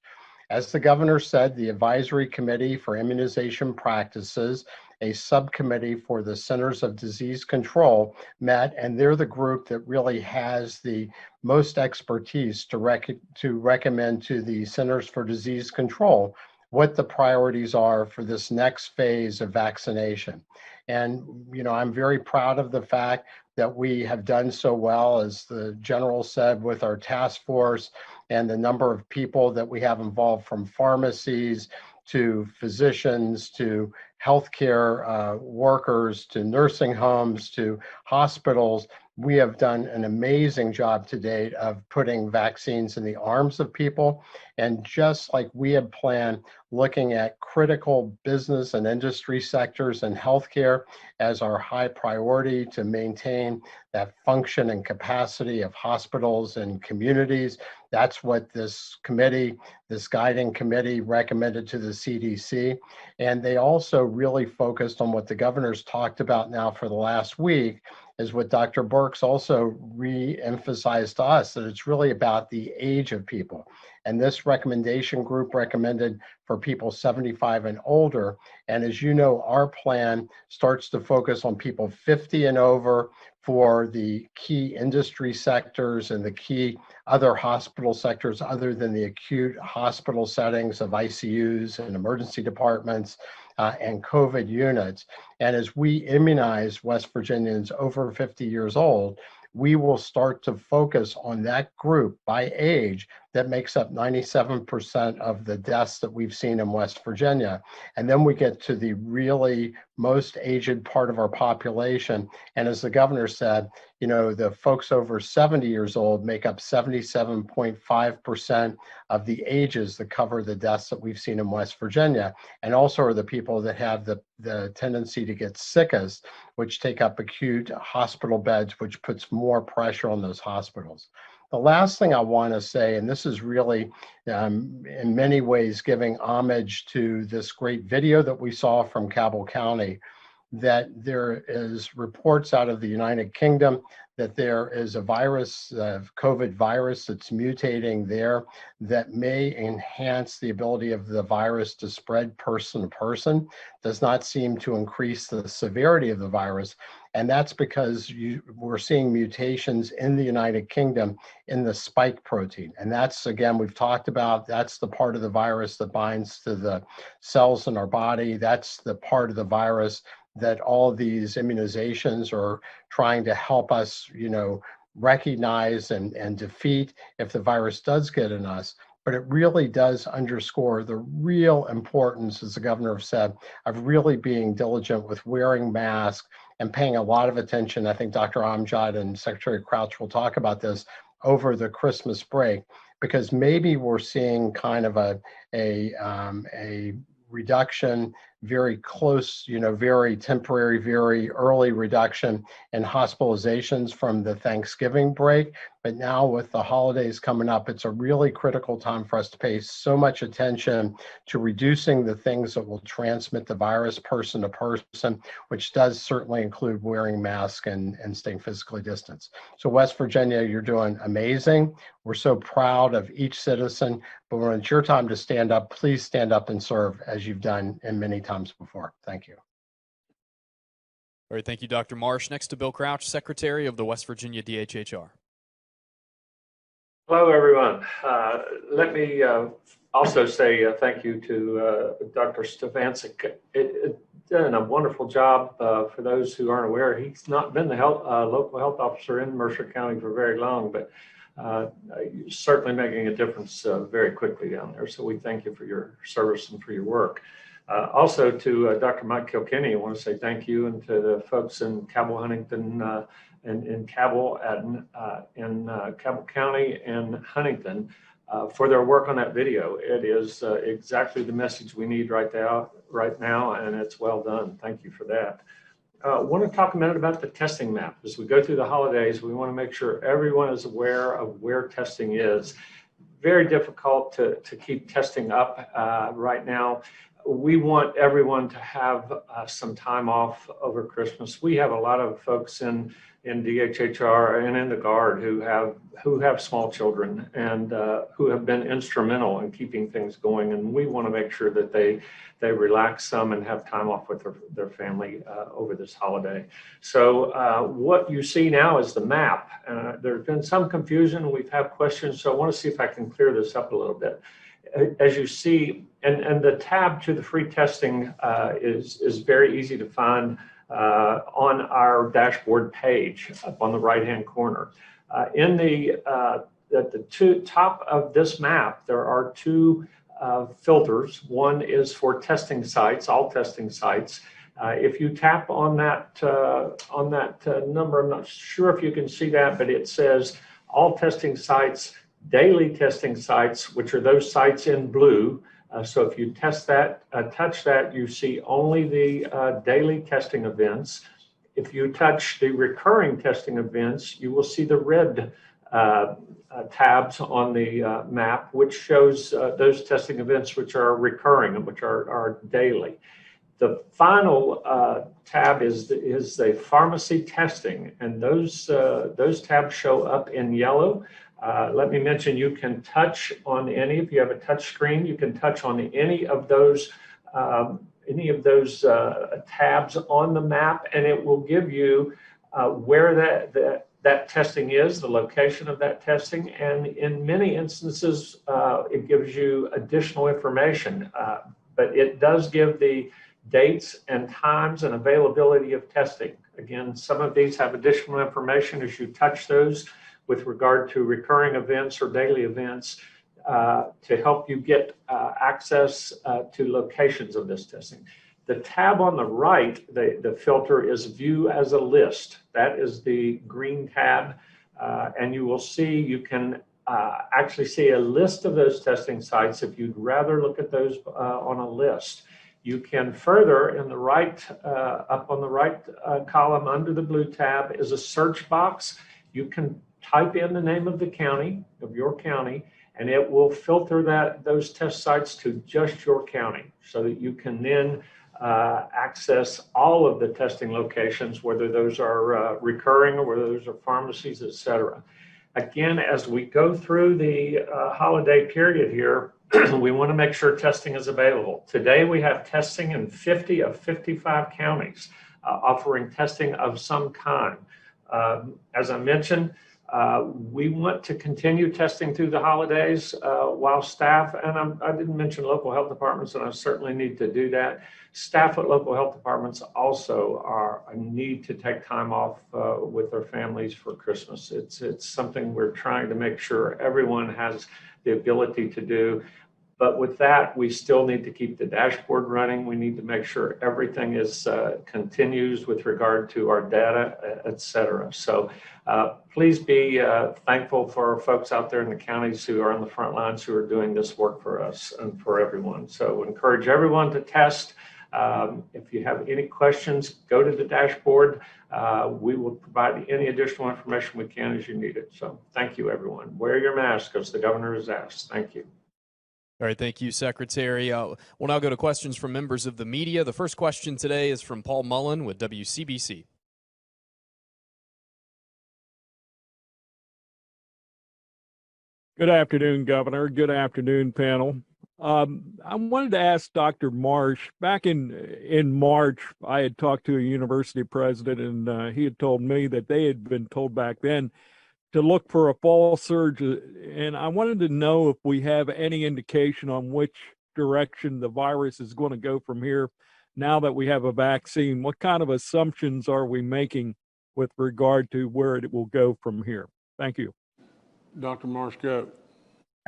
As the governor said, the Advisory Committee for Immunization Practices, a subcommittee for the Centers of Disease Control, met, and they're the group that really has the most expertise to recommend to the Centers for Disease Control what the priorities are for this next phase of vaccination. And, you know, I'm very proud of the fact that we have done so well, as the general said, with our task force and the number of people that we have involved, from pharmacies to physicians to healthcare workers to nursing homes to hospitals. We have done an amazing job to date of putting vaccines in the arms of people. And just like we had planned, looking at critical business and industry sectors and healthcare as our high priority to maintain that function and capacity of hospitals and communities. That's what this committee, this guiding committee, recommended to the CDC. And they also really focused on what the governor's talked about now for the last week, is what Dr. Birx also re-emphasized to us, that it's really about the age of people. And this recommendation group recommended for people 75 and older. And as you know, our plan starts to focus on people 50 and over for the key industry sectors and the key other hospital sectors other than the acute hospital settings of ICUs and emergency departments and COVID units. And as we immunize West Virginians over 50 years old, we will start to focus on that group by age that makes up 97% of the deaths that we've seen in West Virginia. And then we get to the really most aged part of our population. And as the governor said, you know, the folks over 70 years old make up 77.5% of the ages that cover the deaths that we've seen in West Virginia, and also are the people that have the tendency to get sickest, which take up acute hospital beds, which puts more pressure on those hospitals. The last thing I want to say, and this is really in many ways giving homage to this great video that we saw from Cabell County, that there is reports out of the United Kingdom that there is a virus, COVID virus, that's mutating there that may enhance the ability of the virus to spread person to person, does not seem to increase the severity of the virus. And that's because we're seeing mutations in the United Kingdom in the spike protein. And that's, again, we've talked about, that's the part of the virus that binds to the cells in our body. That's the part of the virus that all of these immunizations are trying to help us, you know, recognize and defeat if the virus does get in us. But it really does underscore the real importance, as the governor said, of really being diligent with wearing masks and paying a lot of attention. I think Dr. Amjad and Secretary Crouch will talk about this over the Christmas break, because maybe we're seeing kind of a reduction, very close, very temporary, very early reduction in hospitalizations from the Thanksgiving break. But now with the holidays coming up, it's a really critical time for us to pay so much attention to reducing the things that will transmit the virus person to person, which does certainly include wearing masks and staying physically distanced. So West Virginia, you're doing amazing. We're so proud of each citizen, but when it's your time to stand up, please stand up and serve as you've done in many times before. Thank you. All right, thank you, Dr. Marsh. Next to Bill Crouch, Secretary of the West Virginia DHHR. Hello, everyone. Let me also say thank you to Dr. Stefancic. It's done a wonderful job. For those who aren't aware, he's not been the local health officer in Mercer County for very long, but certainly making a difference very quickly down there. So we thank you for your service and for your work. Also to Dr. Mike Kilkenny, I want to say thank you, and to the folks in Cabell, Huntington, in Cabell in Cabell County and Huntington for their work on that video. It is exactly the message we need right now, and it's well done. Thank you for that. I want to talk a minute about the testing map. As we go through the holidays, we want to make sure everyone is aware of where testing is. Very difficult to keep testing up right now. We want everyone to have some time off over Christmas. We have a lot of folks in DHHR and in the Guard who have small children and who have been instrumental in keeping things going. And we want to make sure that they relax some and have time off with their family over this holiday. So what you see now is the map. There's been some confusion. We've had questions, so I want to see if I can clear this up a little bit. As you see, and the tab to the free testing is very easy to find on our dashboard page up on the right-hand corner. At the top of this map, there are two filters. One is for testing sites, all testing sites. If you tap on that number, I'm not sure if you can see that, but it says all testing sites, daily testing sites, which are those sites in blue. So if you touch that, you see only the daily testing events. If you touch the recurring testing events, you will see the red tabs on the map, which shows those testing events which are recurring and which are daily. The final tab is the pharmacy testing, and those tabs show up in yellow. Let me mention, you can touch on any, if you have a touch screen, you can touch on any of those tabs on the map, and it will give you where that testing is, the location of that testing, and in many instances, it gives you additional information, but it does give the dates and times and availability of testing. Again, some of these have additional information as you touch those with regard to recurring events or daily events to help you get access to locations of this testing. The tab on the right, the filter is view as a list. That is the green tab, and you will see, you can actually see a list of those testing sites if you'd rather look at those on a list. You can further, in the right, up on the right column under the blue tab is a search box. You can type in the name of the county, of your county, and it will filter those test sites to just your county so that you can then access all of the testing locations, whether those are recurring or whether those are pharmacies, et cetera. Again, as we go through the holiday period here, we want to make sure testing is available. Today, we have testing in 50 of 55 counties offering testing of some kind. As I mentioned, We want to continue testing through the holidays while staff, and I didn't mention local health departments, and I certainly need to do that. Staff at local health departments also need to take time off with their families for Christmas. It's something we're trying to make sure everyone has the ability to do. But with that, we still need to keep the dashboard running. We need to make sure everything is continues with regard to our data, et cetera. So please be thankful for folks out there in the counties who are on the front lines who are doing this work for us and for everyone. So encourage everyone to test. If you have any questions, go to the dashboard. We will provide any additional information we can as you need it. So thank you, everyone. Wear your mask as the governor has asked. Thank you. All right, thank you, Secretary. We'll now go to questions from members of the media. The first question today is from Paul Mullen with WCBC. Good afternoon, Governor. Good afternoon, panel. I wanted to ask Dr. Marsh, back in March, I had talked to a university president, and he had told me that they had been told back then to look for a fall surge, and I wanted to know if we have any indication on which direction the virus is going to go from here now that we have a vaccine. What kind of assumptions are we making with regard to where it will go from here? Thank you. Dr. Marsh, go.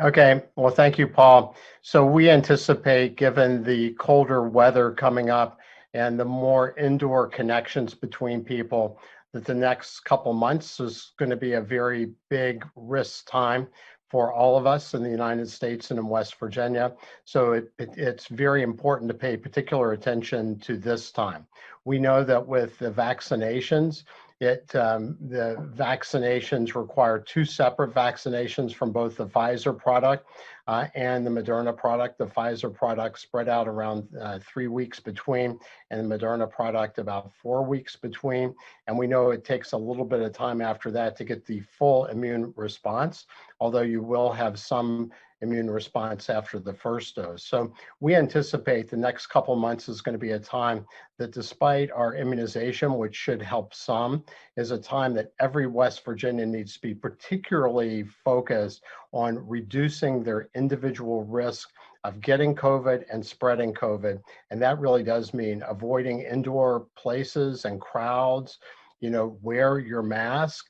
Okay, well, thank you, Paul. So we anticipate, given the colder weather coming up and the more indoor connections between people, that the next couple months is going to be a very big risk time for all of us in the United States and in West Virginia. So it's very important to pay particular attention to this time. We know that with the vaccinations, the vaccinations require 2 separate vaccinations from both the Pfizer product and the Moderna product. The Pfizer product spread out around 3 weeks between, and the Moderna product about 4 weeks between. And we know it takes a little bit of time after that to get the full immune response, although you will have some immune response after the first dose. So we anticipate the next couple months is going to be a time that, despite our immunization, which should help some, is a time that every West Virginian needs to be particularly focused on reducing their individual risk of getting COVID and spreading COVID. And that really does mean avoiding indoor places and crowds, wear your mask,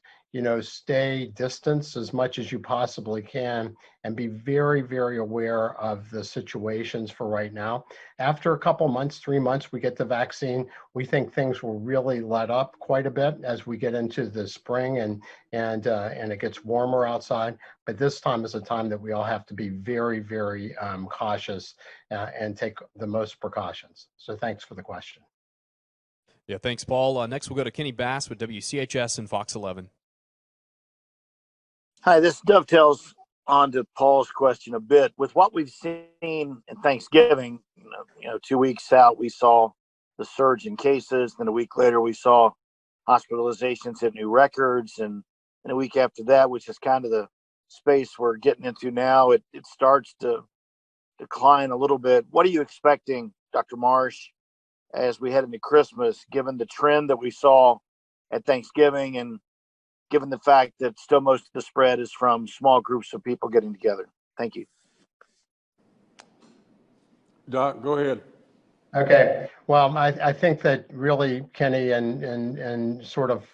stay distance as much as you possibly can, and be very, very aware of the situations for right now. After a couple months, 3 months, we get the vaccine, we think things will really let up quite a bit as we get into the spring and it gets warmer outside. But this time is a time that we all have to be very, very cautious and take the most precautions. So thanks for the question. Yeah, thanks, Paul. Next, we'll go to Kenny Bass with WCHS and Fox 11. Hi, this dovetails onto Paul's question a bit. With what we've seen in Thanksgiving, 2 weeks out, we saw the surge in cases. Then a week later, we saw hospitalizations hit new records. And a week after that, which is kind of the space we're getting into now, it starts to decline a little bit. What are you expecting, Dr. Marsh, as we head into Christmas, given the trend that we saw at Thanksgiving and given the fact that still most of the spread is from small groups of people getting together? Thank you. Doc, go ahead. Okay. Well, I think that really, Kenny, and sort of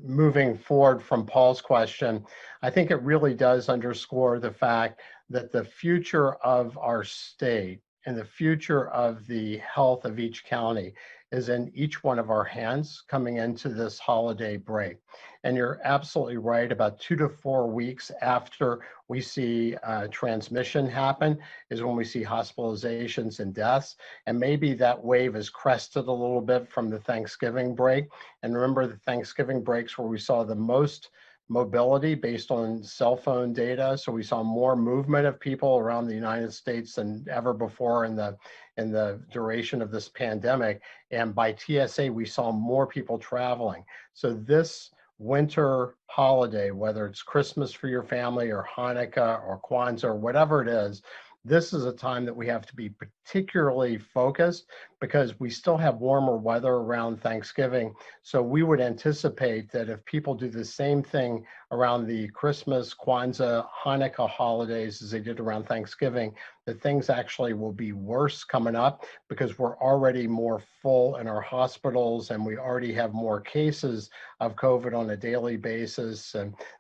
moving forward from Paul's question, I think it really does underscore the fact that the future of our state and the future of the health of each county is in each one of our hands coming into this holiday break. And you're absolutely right, about 2 to 4 weeks after we see transmission happen is when we see hospitalizations and deaths. And maybe that wave is crested a little bit from the Thanksgiving break. And remember, the Thanksgiving breaks where we saw the most mobility based on cell phone data. So we saw more movement of people around the United States than ever before in the duration of this pandemic. And by TSA, we saw more people traveling. So this winter holiday, whether it's Christmas for your family or Hanukkah or Kwanzaa or whatever it is, This is a time that we have to be particularly focused because we still have warmer weather around Thanksgiving. So we would anticipate that if people do the same thing around the Christmas, Kwanzaa, Hanukkah holidays as they did around Thanksgiving, that things actually will be worse coming up because we're already more full in our hospitals and we already have more cases of COVID on a daily basis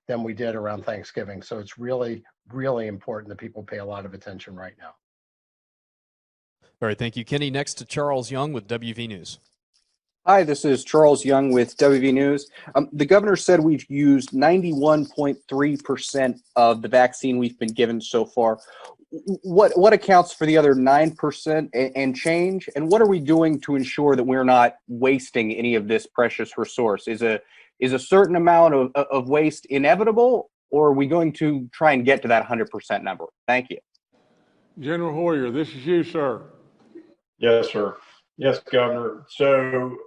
than we did around Thanksgiving. So it's really important that people pay a lot of attention right now. All right, thank you, Kenny. Next to Charles Young with WV News. Hi, this is Charles Young with WV News. The governor said we've used 91.3% of the vaccine we've been given so far. What accounts for the other 9% and change? And what are we doing to ensure that we're not wasting any of this precious resource? Is a certain amount of waste inevitable, or are we going to try and get to that 100% number? Thank you. General Hoyer, this is you, sir. Yes, sir. Yes, Governor. So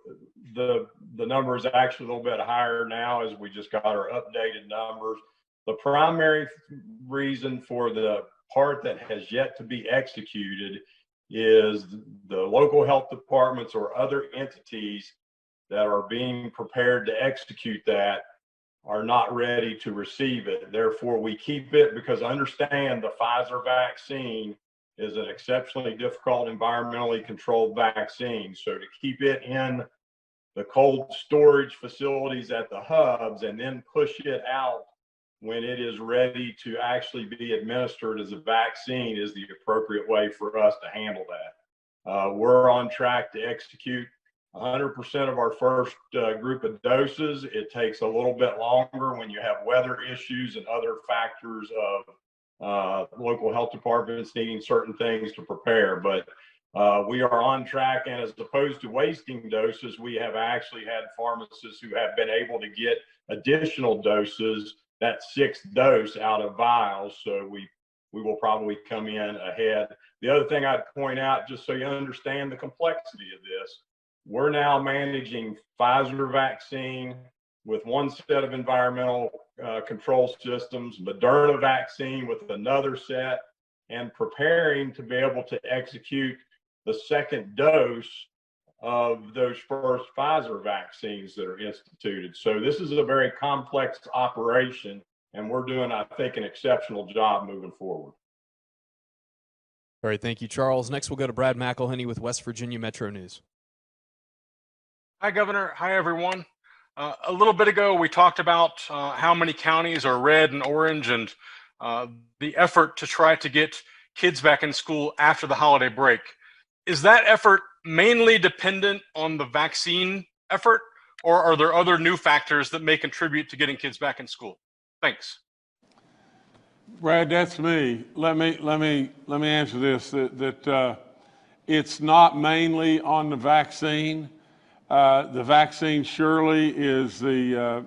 the number is actually a little bit higher now as we just got our updated numbers. The primary reason for the part that has yet to be executed is the local health departments or other entities that are being prepared to execute that are not ready to receive it. Therefore, we keep it because understand the Pfizer vaccine is an exceptionally difficult environmentally controlled vaccine. So to keep it in the cold storage facilities at the hubs and then push it out when it is ready to actually be administered as a vaccine is the appropriate way for us to handle that. We're on track to execute 100% of our first group of doses. It takes a little bit longer when you have weather issues and other factors of local health departments needing certain things to prepare. But we are on track, and as opposed to wasting doses, we have actually had pharmacists who have been able to get additional doses, that 6th dose, out of vials. So we will probably come in ahead. The other thing I'd point out, just so you understand the complexity of this, we're now managing Pfizer vaccine with one set of environmental control systems, Moderna vaccine with another set, and preparing to be able to execute the 2nd dose of those first Pfizer vaccines that are instituted. So this is a very complex operation, and we're doing, I think, an exceptional job moving forward. All right, thank you, Charles. Next, we'll go to Brad McElhenney with West Virginia Metro News. Hi, Governor. Hi, everyone. A little bit ago, we talked about how many counties are red and orange and the effort to try to get kids back in school after the holiday break. Is that effort mainly dependent on the vaccine effort, or are there other new factors that may contribute to getting kids back in school? Thanks. Brad, that's me. Let me answer this. That it's not mainly on the vaccine. The vaccine surely is the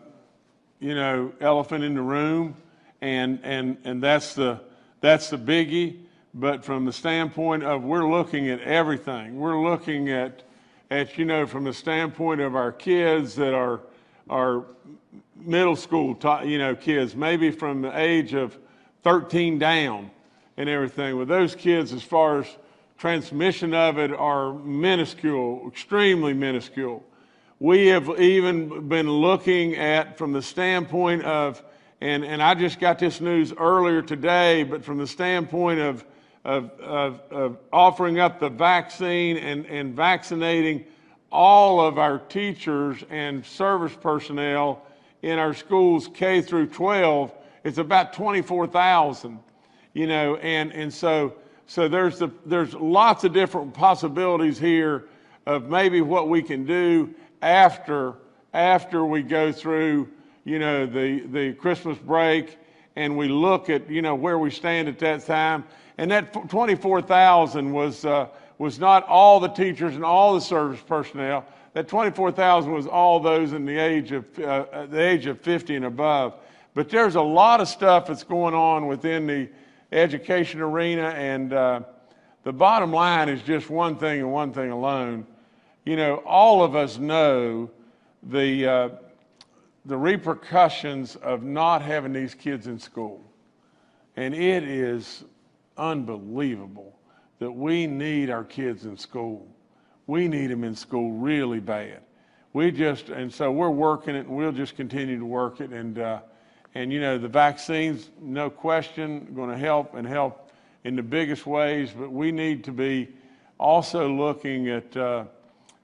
elephant in the room, and that's the biggie. But from the standpoint of we're looking at everything. We're looking at from the standpoint of our kids that are middle school kids, maybe from the age of 13 down and everything. With those kids, as far as transmission of it, are minuscule, extremely minuscule. We have even been looking at from the standpoint of, and I just got this news earlier today, but from the standpoint of offering up the vaccine and vaccinating all of our teachers and service personnel in our schools K through 12, it's about 24,000, and so there's lots of different possibilities here of maybe what we can do after we go through, the Christmas break, and we look at, where we stand at that time. And that 24,000 was not all the teachers and all the service personnel. That 24,000 was all those in the age of 50 and above. But there's a lot of stuff that's going on within the education arena, and the bottom line is just one thing and one thing alone. All of us know the repercussions of not having these kids in school, and it is unbelievable that we need our kids in school. We need them in school really bad. And so we're working it, and we'll just continue to work it. And you know, the vaccines, no question, going to help and help in the biggest ways, but we need to be also looking at,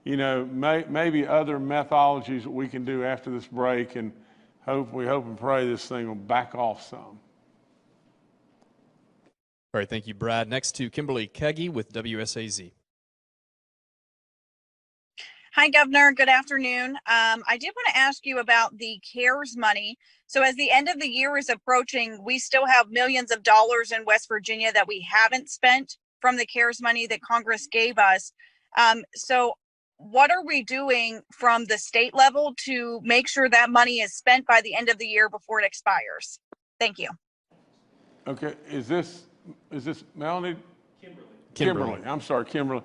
you know, maybe other methodologies that we can do after this break, and we hope and pray this thing will back off some. All right, thank you, Brad. Next to Kimberly Keggy with WSAZ. Hi, Governor. Good afternoon. I did want to ask you about the CARES money. So as the end of the year is approaching, we still have millions of dollars in West Virginia that we haven't spent from the CARES money that Congress gave us. So what are we doing from the state level to make sure that money is spent by the end of the year before it expires? Thank you. Okay, is this Melanie? Kimberly. I'm sorry, Kimberly.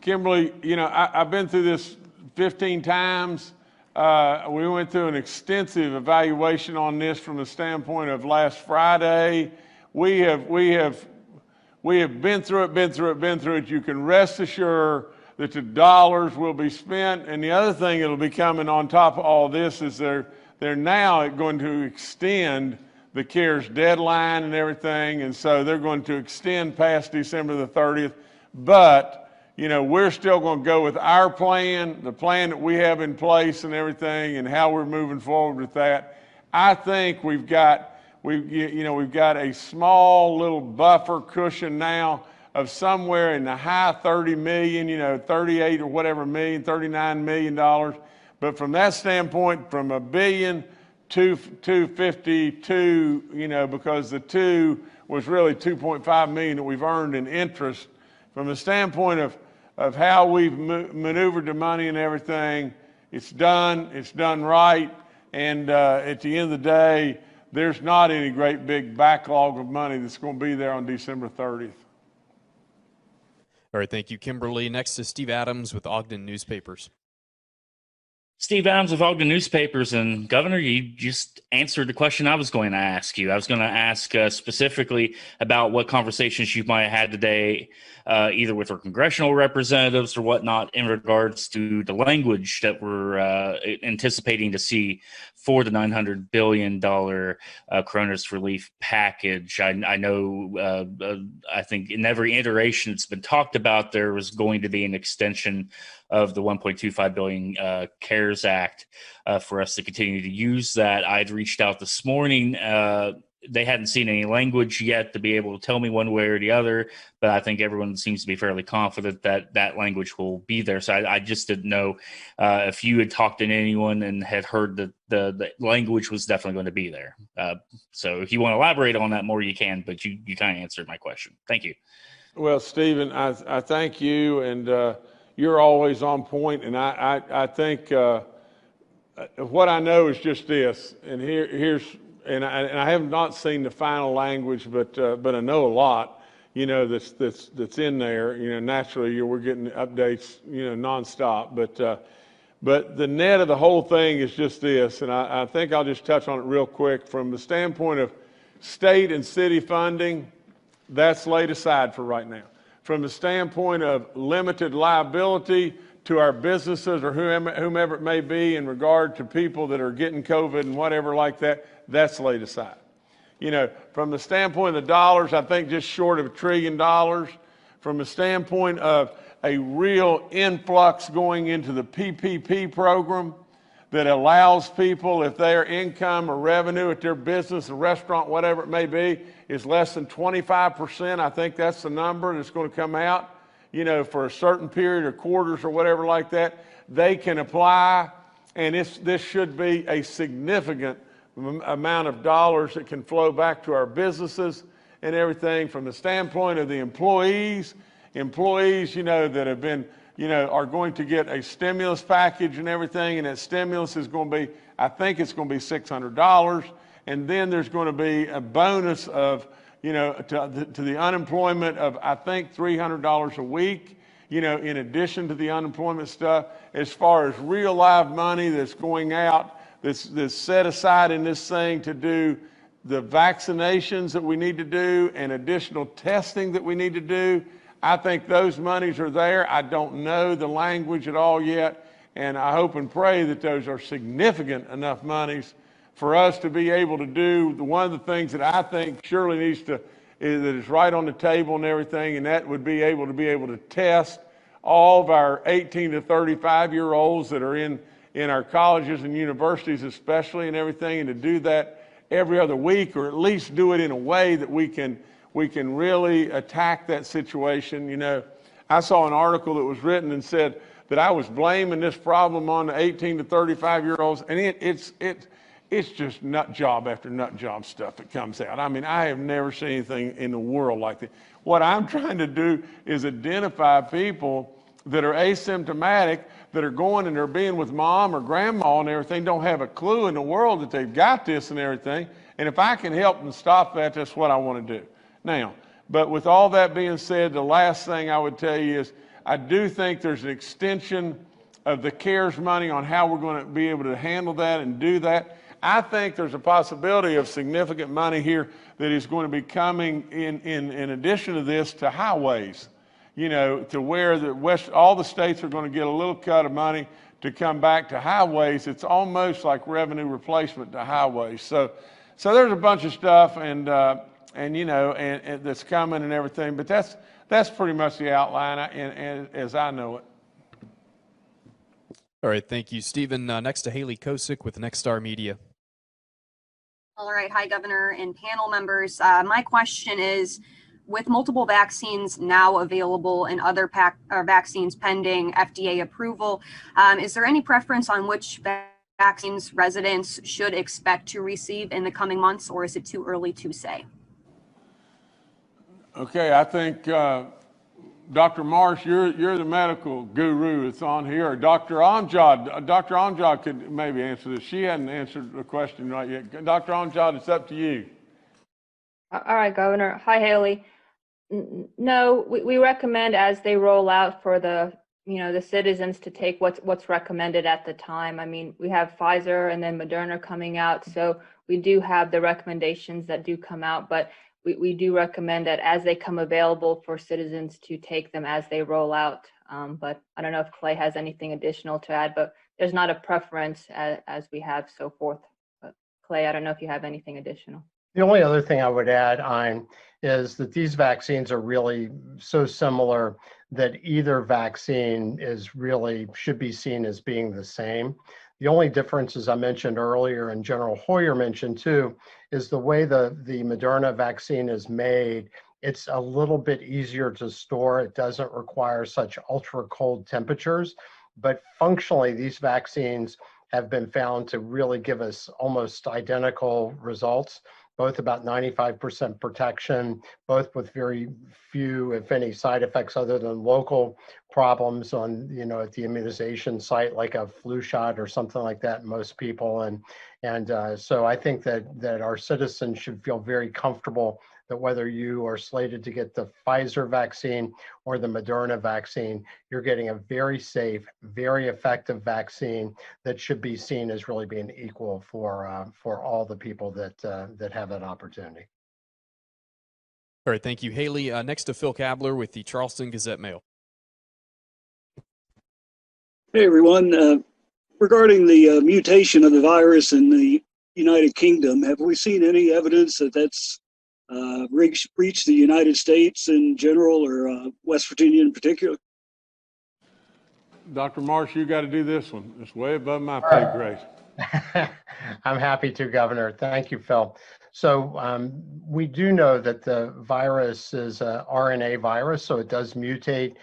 Kimberly, you know, I've been through this 15 times. We went through an extensive evaluation on this from the standpoint of last Friday. We have been through it. You can rest assured that the dollars will be spent. And the other thing that'll be coming on top of all this is they're now going to extend the CARES deadline and everything. And so they're going to extend past December the 30th. But you know, we're still going to go with our plan, the plan that we have in place and everything, and how we're moving forward with that. I think we've got a small little buffer cushion now of somewhere in the high 30 million, you know, 38 or whatever million, $39 million. But from that standpoint, from $1 billion to 252, you know, because the 2 was really 2.5 million that we've earned in interest. From the standpoint of how we've maneuvered the money and everything, it's done right, and at the end of the day, there's not any great big backlog of money that's going to be there on December 30th. All right, thank you, Kimberly. Next is Steve Adams with Ogden Newspapers. Steve Adams with Ogden Newspapers. And Governor, you just answered the question I was going to ask you. I was going to ask specifically about what conversations you might have had today, either with our congressional representatives or whatnot, in regards to the language that we're anticipating to see for the $900 billion coronavirus relief package. I know, I think in every iteration it's been talked about, there was going to be an extension of the $1.25 billion CARES Act for us to continue to use that. I'd reached out this morning. They hadn't seen any language yet to be able to tell me one way or the other, but I think everyone seems to be fairly confident that that language will be there. So I just didn't know if you had talked to anyone and had heard that the language was definitely going to be there. So if you want to elaborate on that more, you can, but you kind of answered my question. Thank you. Well, Stephen, I thank you, and you're always on point, and I think what I know is just this, and here's. And I have not seen the final language, but I know a lot, you know, that's in there. You know, naturally, we're getting updates, you know, nonstop. But the net of the whole thing is just this, and I think I'll just touch on it real quick. From the standpoint of state and city funding, that's laid aside for right now. From the standpoint of limited liability to our businesses or whomever it may be in regard to people that are getting COVID and whatever like that, that's laid aside. You know, from the standpoint of the dollars, I think just short of $1 trillion. From the standpoint of a real influx going into the PPP program that allows people, if their income or revenue at their business, a restaurant, whatever it may be, is less than 25%, I think that's the number that's going to come out, you know, for a certain period or quarters or whatever like that, they can apply, and this should be a significant amount of dollars that can flow back to our businesses and everything. From the standpoint of the employees, you know, that have been, you know, are going to get a stimulus package and everything, and that stimulus is going to be, I think it's going to be $600, and then there's going to be a bonus of, you know, to the unemployment of, I think, $300 a week, you know, in addition to the unemployment stuff. As far as real live money that's going out, that's set aside in this thing to do the vaccinations that we need to do and additional testing that we need to do, I think those monies are there. I don't know the language at all yet, and I hope and pray that those are significant enough monies for us to be able to do one of the things that I think surely needs to, that is right on the table and everything, and that would be able to test all of our 18 to 35-year-olds that are in our colleges and universities especially and everything, and to do that every other week, or at least do it in a way that we can really attack that situation. You know, I saw an article that was written and said that I was blaming this problem on the 18 to 35-year-olds, and it's just nut job after nut job stuff that comes out. I mean, I have never seen anything in the world like that. What I'm trying to do is identify people that are asymptomatic, that are going and they're being with mom or grandma and everything, don't have a clue in the world that they've got this and everything. And if I can help them stop that, that's what I want to do. Now, but with all that being said, the last thing I would tell you is I do think there's an extension of the CARES money on how we're going to be able to handle that and do that. I think there's a possibility of significant money here that is going to be coming in addition to this to highways, you know, to where all the states are going to get a little cut of money to come back to highways. It's almost like revenue replacement to highways. So there's a bunch of stuff and you know, and that's coming and everything, but that's pretty much the outline as I know it. All right, thank you, Stephen. Next to Haley Kosick with Nexstar Media. All right, hi, Governor and panel members. My question is, with multiple vaccines now available and other vaccines pending FDA approval, is there any preference on which vaccines residents should expect to receive in the coming months, or is it too early to say? Okay, I think Dr. Marsh, you're the medical guru that's on here, or Dr. Amjad. Dr. Amjad could maybe answer this. She hadn't answered the question right yet. Dr. Amjad, it's up to you. All right, Governor. Hi, Haley. No, we recommend as they roll out for the citizens to take what's recommended at the time. I mean, we have Pfizer and then Moderna coming out, so we do have the recommendations that do come out, but we do recommend that as they come available for citizens to take them as they roll out. But I don't know if Clay has anything additional to add, but there's not a preference as we have so forth. But Clay, I don't know if you have anything additional. The only other thing I would add on is that these vaccines are really so similar that either vaccine should be seen as being the same. The only difference, as I mentioned earlier, and General Hoyer mentioned too, is the way the Moderna vaccine is made. It's a little bit easier to store. It doesn't require such ultra cold temperatures, but functionally these vaccines have been found to really give us almost identical results, both about 95% protection, both with very few, if any, side effects other than local problems on, at the immunization site, like a flu shot or something like that in most people. And so I think that our citizens should feel very comfortable that whether you are slated to get the Pfizer vaccine or the Moderna vaccine, you're getting a very safe, very effective vaccine that should be seen as really being equal for all the people that have that opportunity. All right, thank you, Haley. Next to Phil Kabler with the Charleston Gazette-Mail. Hey, everyone. Regarding the mutation of the virus in the United Kingdom, have we seen any evidence that that's reached the United States in general, or West Virginia in particular? Dr. Marsh, you got to do this one. It's way above my pay grade. I'm happy to, Governor. Thank you, Phil. So we do know that the virus is an RNA virus, so it does mutate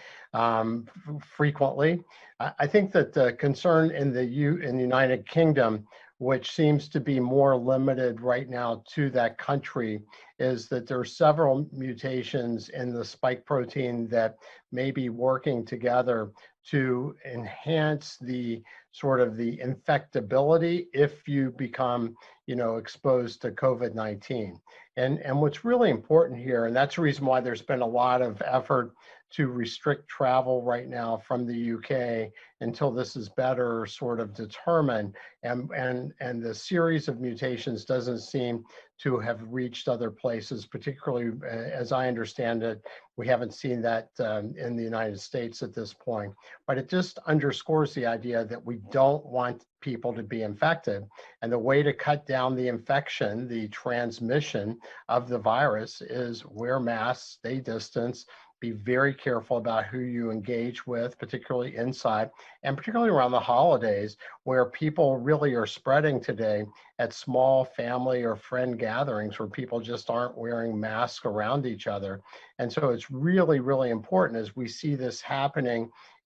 frequently. I think that the concern in the United Kingdom, which seems to be more limited right now to that country, is that there are several mutations in the spike protein that may be working together to enhance the sort of the infectability if you become, exposed to COVID-19. And what's really important here, and that's the reason why there's been a lot of effort to restrict travel right now from the UK until this is better sort of determined. And the series of mutations doesn't seem to have reached other places, particularly as I understand it, we haven't seen that in the United States at this point. But it just underscores the idea that we don't want people to be infected. And the way to cut down the infection, the transmission of the virus, is wear masks, stay distance, be very careful about who you engage with, particularly inside, and particularly around the holidays, where people really are spreading today at small family or friend gatherings where people just aren't wearing masks around each other. And so it's really, really important as we see this happening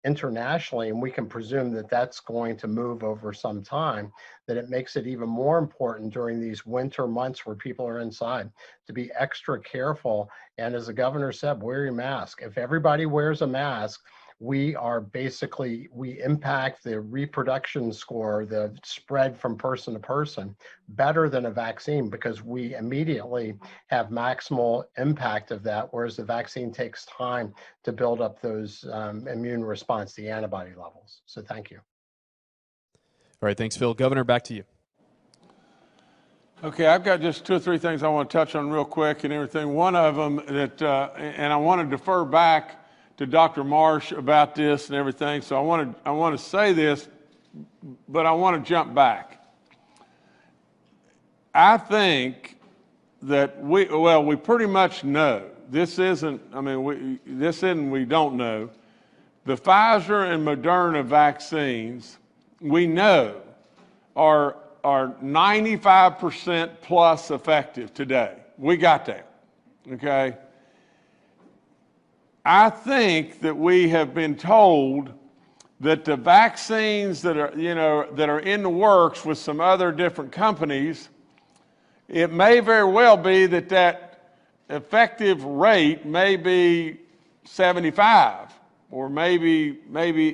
internationally, and we can presume that that's going to move over some time, that it makes it even more important during these winter months where people are inside to be extra careful. And as the governor said, wear your mask. If everybody wears a mask, we impact the reproduction score, the spread from person to person, better than a vaccine, because we immediately have maximal impact of that, whereas the vaccine takes time to build up those immune response, the antibody levels. So thank you. All right, thanks, Phil. Governor, back to you. Okay, I've got just 2 or 3 things I want to touch on real quick and everything. One of them that, and I want to defer back to Dr. Marsh about this and everything. So I want to say this, but I want to jump back. I think that we pretty much know. This isn't, we don't know. The Pfizer and Moderna vaccines, we know, are 95% plus effective today. We got that, okay? I think that we have been told that the vaccines that are, that are in the works with some other different companies, it may very well be that effective rate may be 75 or maybe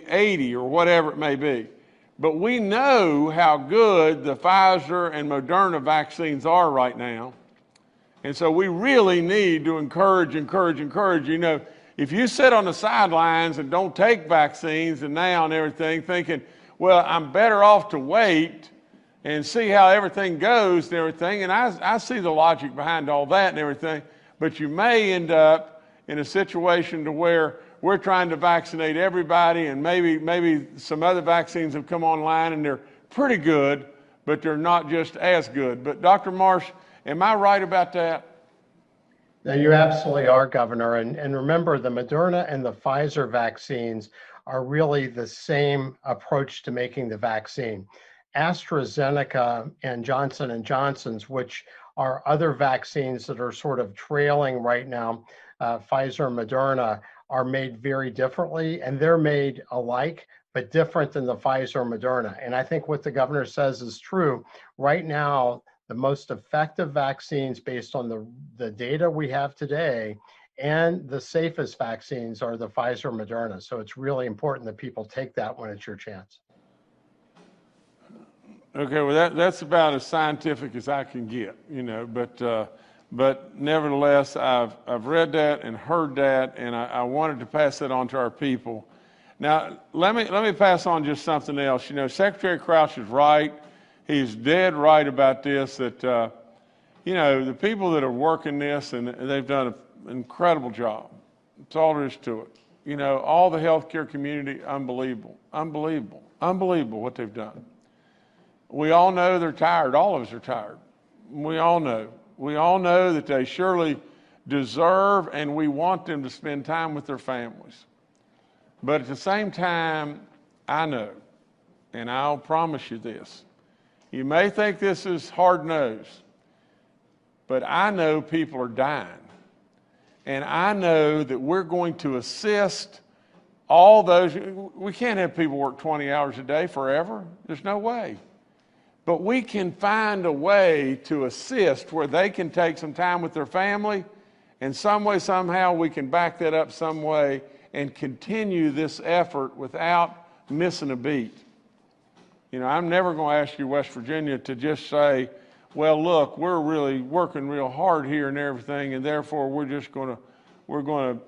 80 or whatever it may be. But we know how good the Pfizer and Moderna vaccines are right now. And so we really need to encourage. If you sit on the sidelines and don't take vaccines and now and everything, thinking, well, I'm better off to wait and see how everything goes and everything, and I see the logic behind all that and everything, but you may end up in a situation to where we're trying to vaccinate everybody, and maybe some other vaccines have come online and they're pretty good, but they're not just as good. But Dr. Marsh, am I right about that? No, you absolutely are, Governor. And remember, the Moderna and the Pfizer vaccines are really the same approach to making the vaccine. AstraZeneca and Johnson & Johnson's, which are other vaccines that are sort of trailing right now, Pfizer and Moderna, are made very differently, and they're made alike, but different than the Pfizer and Moderna. And I think what the governor says is true. Right now, the most effective vaccines based on the data we have today and the safest vaccines are the Pfizer and Moderna. So it's really important that people take that when it's your chance. Okay, well, that's about as scientific as I can get, but nevertheless, I've read that and heard that, and I wanted to pass that on to our people. Now, let me pass on just something else. Secretary Crouch is right. He's dead right about this, that, the people that are working this, and they've done an incredible job. That's all there is to it. All the healthcare community, unbelievable what they've done. We all know they're tired. All of us are tired. We all know. We all know that they surely deserve, and we want them to spend time with their families. But at the same time, I know, and I'll promise you this, you may think this is hard-nosed, but I know people are dying. And I know that we're going to assist all those. We can't have people work 20 hours a day forever. There's no way. But we can find a way to assist where they can take some time with their family, and some way, somehow, we can back that up some way and continue this effort without missing a beat. I'm never going to ask you, West Virginia, to just say, well, look, we're really working real hard here and everything, and therefore we're going to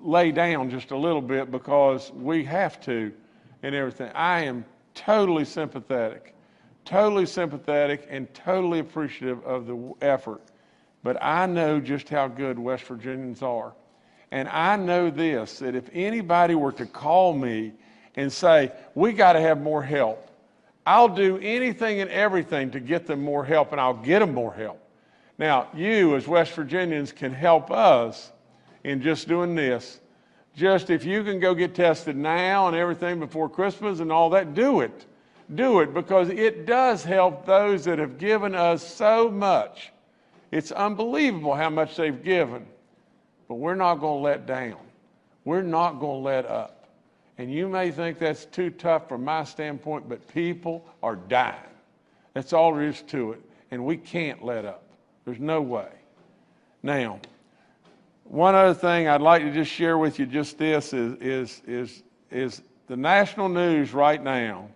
lay down just a little bit because we have to and everything. I am totally sympathetic and totally appreciative of the effort. But I know just how good West Virginians are. And I know this, that if anybody were to call me and say, we got to have more help, I'll do anything and everything to get them more help, and I'll get them more help. Now, you as West Virginians can help us in just doing this. Just if you can go get tested now and everything before Christmas and all that, do it. Do it, because it does help those that have given us so much. It's unbelievable how much they've given. But we're not going to let down. We're not going to let up. And you may think that's too tough from my standpoint, but people are dying. That's all there is to it. And we can't let up. There's no way. Now, one other thing I'd like to just share with you, just this, is the national news right now.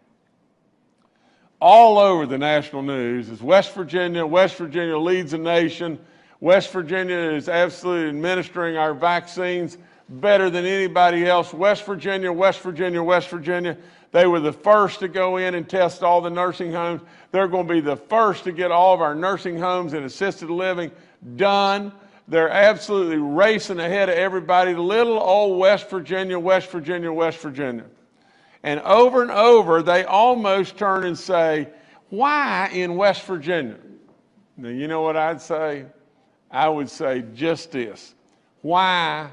All over the national news is West Virginia. West Virginia leads the nation. West Virginia is absolutely administering our vaccines better than anybody else. West Virginia, West Virginia, West Virginia. They were the first to go in and test all the nursing homes. They're going to be the first to get all of our nursing homes and assisted living done. They're absolutely racing ahead of everybody. Little old West Virginia, West Virginia, West Virginia. And over, they almost turn and say, why in West Virginia? Now, you know what I'd say? I would say just this. Why?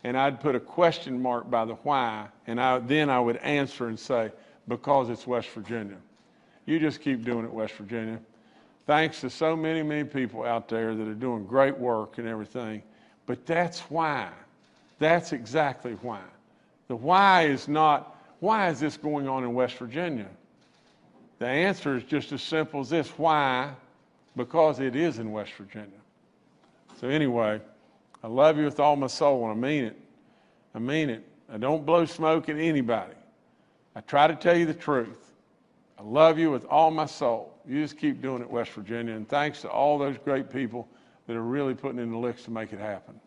And I'd put a question mark by the why, and then I would answer and say, because it's West Virginia. You just keep doing it, West Virginia. Thanks to so many, many people out there that are doing great work and everything. But that's why. That's exactly why. The why is not, why is this going on in West Virginia? The answer is just as simple as this. Why? Because it is in West Virginia. So anyway, I love you with all my soul, and I mean it. I mean it. I don't blow smoke at anybody. I try to tell you the truth. I love you with all my soul. You just keep doing it, West Virginia, and thanks to all those great people that are really putting in the licks to make it happen.